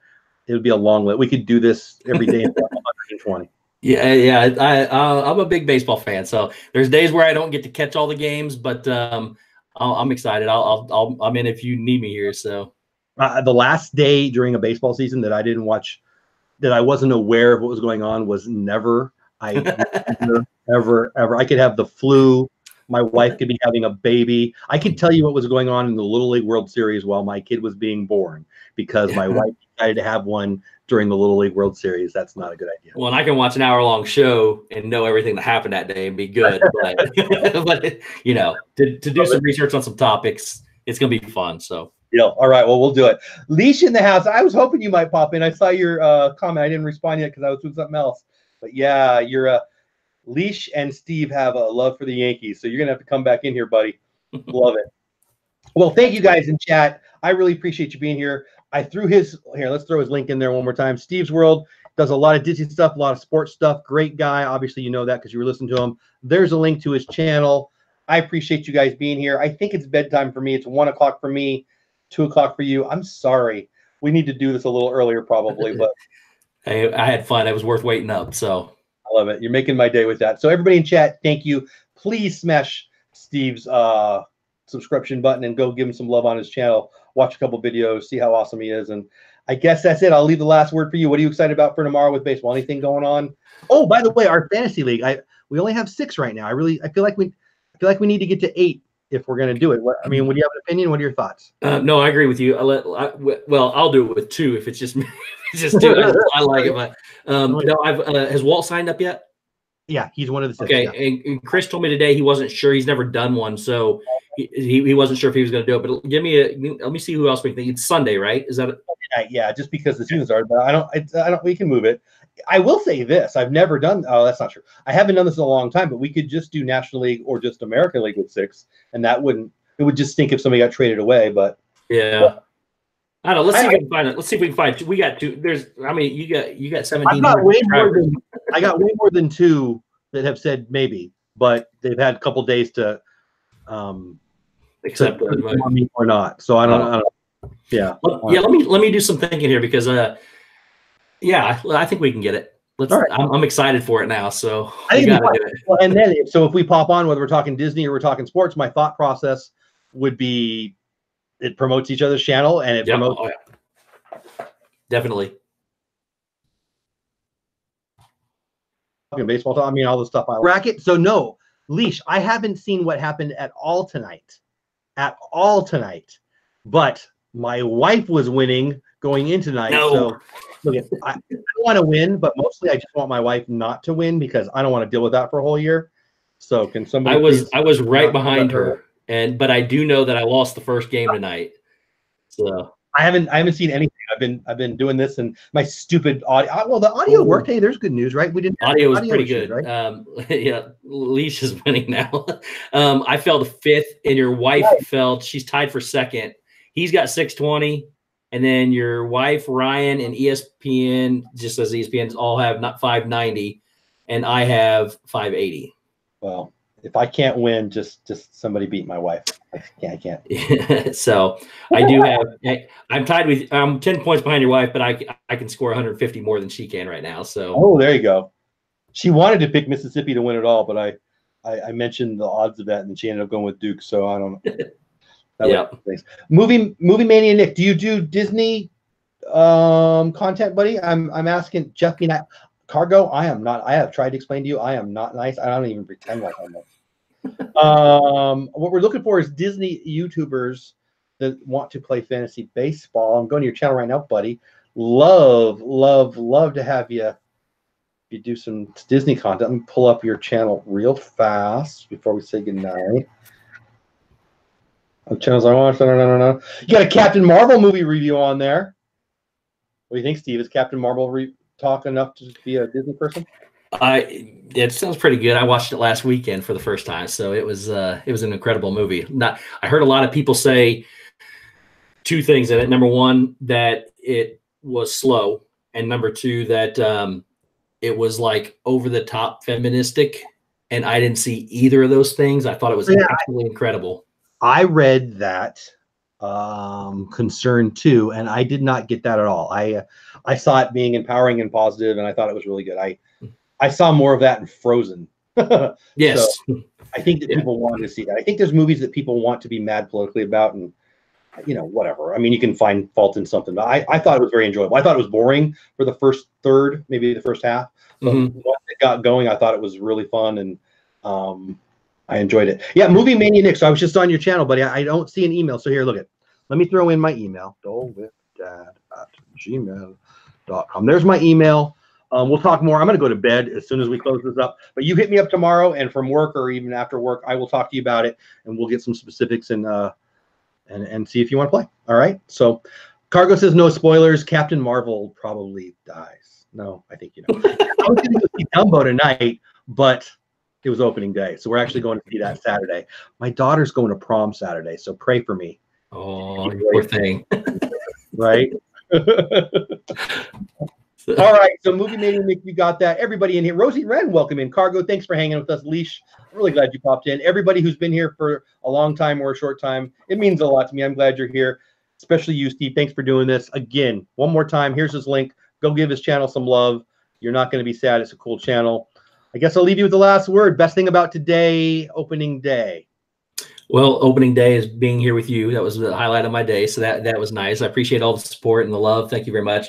It would be a long list. We could do this every day until 120. Yeah. I'm a big baseball fan. So there's days where I don't get to catch all the games, but I'm excited. I'm in if you need me here. So the last day during a baseball season that I didn't watch, that I wasn't aware of what was going on, was never. Ever. I could have the flu. My wife could be having a baby. I could tell you what was going on in the Little League World Series while my kid was being born, because my wife decided to have one during the Little League World Series. That's not a good idea. Well, and I can watch an hour-long show and know everything that happened that day and be good. But, but to do some research on some topics, it's going to be fun. So. Yeah. All right. Well, we'll do it. Leash in the house. I was hoping you might pop in. I saw your comment. I didn't respond yet because I was doing something else. But yeah, you're Leash and Steve have a love for the Yankees, so you're gonna have to come back in here, buddy. Love it. Well, thank you guys in chat. I really appreciate you being here. I threw his here. Let's throw his link in there one more time. Steve's World does a lot of Disney stuff, a lot of sports stuff. Great guy. Obviously, you know that because you were listening to him. There's a link to his channel. I appreciate you guys being here. I think it's bedtime for me. It's 1 o'clock for me, 2 o'clock for you. I'm sorry. We need to do this a little earlier probably, but hey, I had fun. It was worth waiting up. So I love it. You're making my day with that. So everybody in chat, thank you. Please smash Steve's subscription button and go give him some love on his channel. Watch a couple videos, see how awesome he is. And I guess that's it. I'll leave the last word for you. What are you excited about for tomorrow with baseball? Anything going on? Oh, by the way, our fantasy league. We only have 6 right now. I feel like we need to get to 8 if we're going to do it. Would you have an opinion? What are your thoughts? No, I agree with you. I'll do it with 2 if it's just me. It's just 2. I like it. But no, has Walt signed up yet? Yeah, he's one of the 6. Okay, yeah. and Chris told me today he wasn't sure. He's never done one, so he wasn't sure if he was going to do it. But let me see who else we think. It's Sunday, right? Is that it? Yeah, just because the seasons are. But I don't. We can move it. I will say this: I've never done. Oh, that's not true. I haven't done this in a long time. But we could just do National League or just American League with 6, and that wouldn't. It would just stink if somebody got traded away. But yeah. Well, I don't know. Let's see if we can find it. Let's see if we can find. We got 2. There's. I mean, you got 17. I got way more than 2 that have said maybe, but they've had a couple days to accept it or not. So I don't. Yeah. Yeah. Let me do some thinking here because yeah, I think we can get it. Right. I'm excited for it now. So I think gotta do it. Well, and then if we pop on, whether we're talking Disney or we're talking sports, my thought process would be it promotes each other's channel and it promotes. Oh, yeah. Definitely. Baseball talk. I mean, all the stuff I racket. So no, Leash. I haven't seen what happened at all tonight. But my wife was winning going into tonight. No. So look, I want to win, but mostly I just want my wife not to win because I don't want to deal with that for a whole year. So can somebody? I was right behind her, but I do know that I lost the first game tonight. So I haven't seen anything. I've been doing this and my stupid audio. Well, the audio worked. Hey, there's good news, right? We didn't. Audio was pretty issues, good. right? Yeah, Leash is winning now. I fell to 5th, and your wife fell. She's tied for 2nd. He's got 620, and then your wife Ryan and ESPN, just as ESPN, all have not 590, and I have 580. Well, if I can't win, just somebody beat my wife. I can't. So I do have. I'm tied with. I'm 10 points behind your wife, but I can score 150 more than she can right now. So there you go. She wanted to pick Mississippi to win it all, but I mentioned the odds of that, and she ended up going with Duke. So I don't know. Yeah. Movie Mania Nick, do you do Disney content, buddy? I'm asking Jeff. Cargo. I am not. I have tried to explain to you. I am not nice. I don't even pretend like I'm nice. What we're looking for is Disney YouTubers that want to play fantasy baseball. I'm going to your channel right now, buddy. Love to have you do some Disney content. Let me pull up your channel real fast before we say goodnight. What channels I watch? No. You got a Captain Marvel movie review on there. What do you think, Steve? Is Captain Marvel talk enough to be a Disney person? It sounds pretty good. I watched it last weekend for the first time, so it was an incredible movie. I heard a lot of people say 2 things in it. Number 1, that it was slow, and number 2, that it was like over the top feministic, and I didn't see either of those things. I thought it was absolutely incredible. I read that concern too, and I did not get that at all. I saw it being empowering and positive, and I thought it was really good. I saw more of that in Frozen. Yes. So I think that people wanted to see that. I think there's movies that people want to be mad politically about, and whatever. I mean, you can find fault in something, but I thought it was very enjoyable. I thought it was boring for the first third, maybe the first half. But once it got going, I thought it was really fun, and I enjoyed it. Yeah, Movie Mania Nick. So I was just on your channel, buddy. I don't see an email. So here, look it. Let me throw in my email. dolewithdad@gmail.com. There's my email. We'll talk more. I'm going to go to bed as soon as we close this up. But you hit me up tomorrow, and from work or even after work, I will talk to you about it, and we'll get some specifics and see if you want to play. All right. So Cargo says no spoilers. Captain Marvel probably dies. No, I think I was going to go see Dumbo tonight, but it was opening day, so we're actually going to see that Saturday. My daughter's going to prom Saturday, so pray for me. Oh, poor thing. Right? All right, so Movie Mania Nick, you got that. Everybody in here. Rosie Wren, welcome in. Cargo, thanks for hanging with us. Leash, I'm really glad you popped in. Everybody who's been here for a long time or a short time, it means a lot to me. I'm glad you're here, especially you, Steve. Thanks for doing this. Again, one more time, here's his link. Go give his channel some love. You're not going to be sad. It's a cool channel. I guess I'll leave you with the last word. Best thing about today, opening day. Well, opening day is being here with you. That was the highlight of my day. So that was nice. I appreciate all the support and the love. Thank you very much.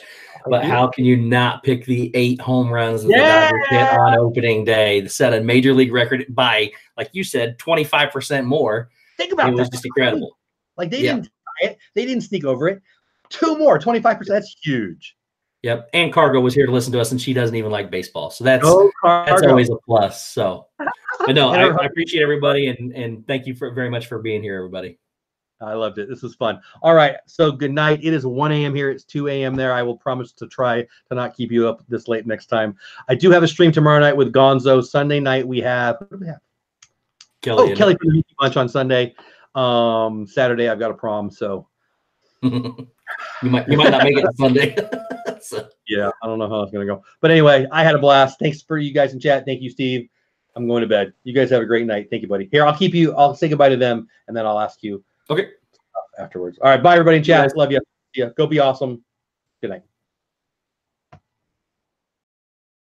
But how can you not pick the 8 home runs that the Dodgers hit on opening day to set a major league record by, like you said, 25% more? Think about it. It was just incredible. Like they didn't tie it. They didn't sneak over it. 2 more, 25%. That's huge. Yep. And Cargo was here to listen to us, and she doesn't even like baseball. So that's always a plus. So, but no, I appreciate everybody, and thank you very much for being here, everybody. I loved it. This was fun. All right. So good night. It is 1 a.m. here. It's 2 a.m. there. I will promise to try to not keep you up this late next time. I do have a stream tomorrow night with Gonzo. Sunday night we have, what do we have? Kelly from the Meaty Bunch on Sunday. Saturday I've got a prom, so you might not make it on Sunday. So. Yeah, I don't know how it's gonna go. But anyway, I had a blast. Thanks for you guys in chat. Thank you, Steve. I'm going to bed. You guys have a great night. Thank you, buddy. Here, I'll say goodbye to them, and then I'll ask you afterwards. All right, bye everybody in chat. Love you. Yeah, go be awesome. Good night.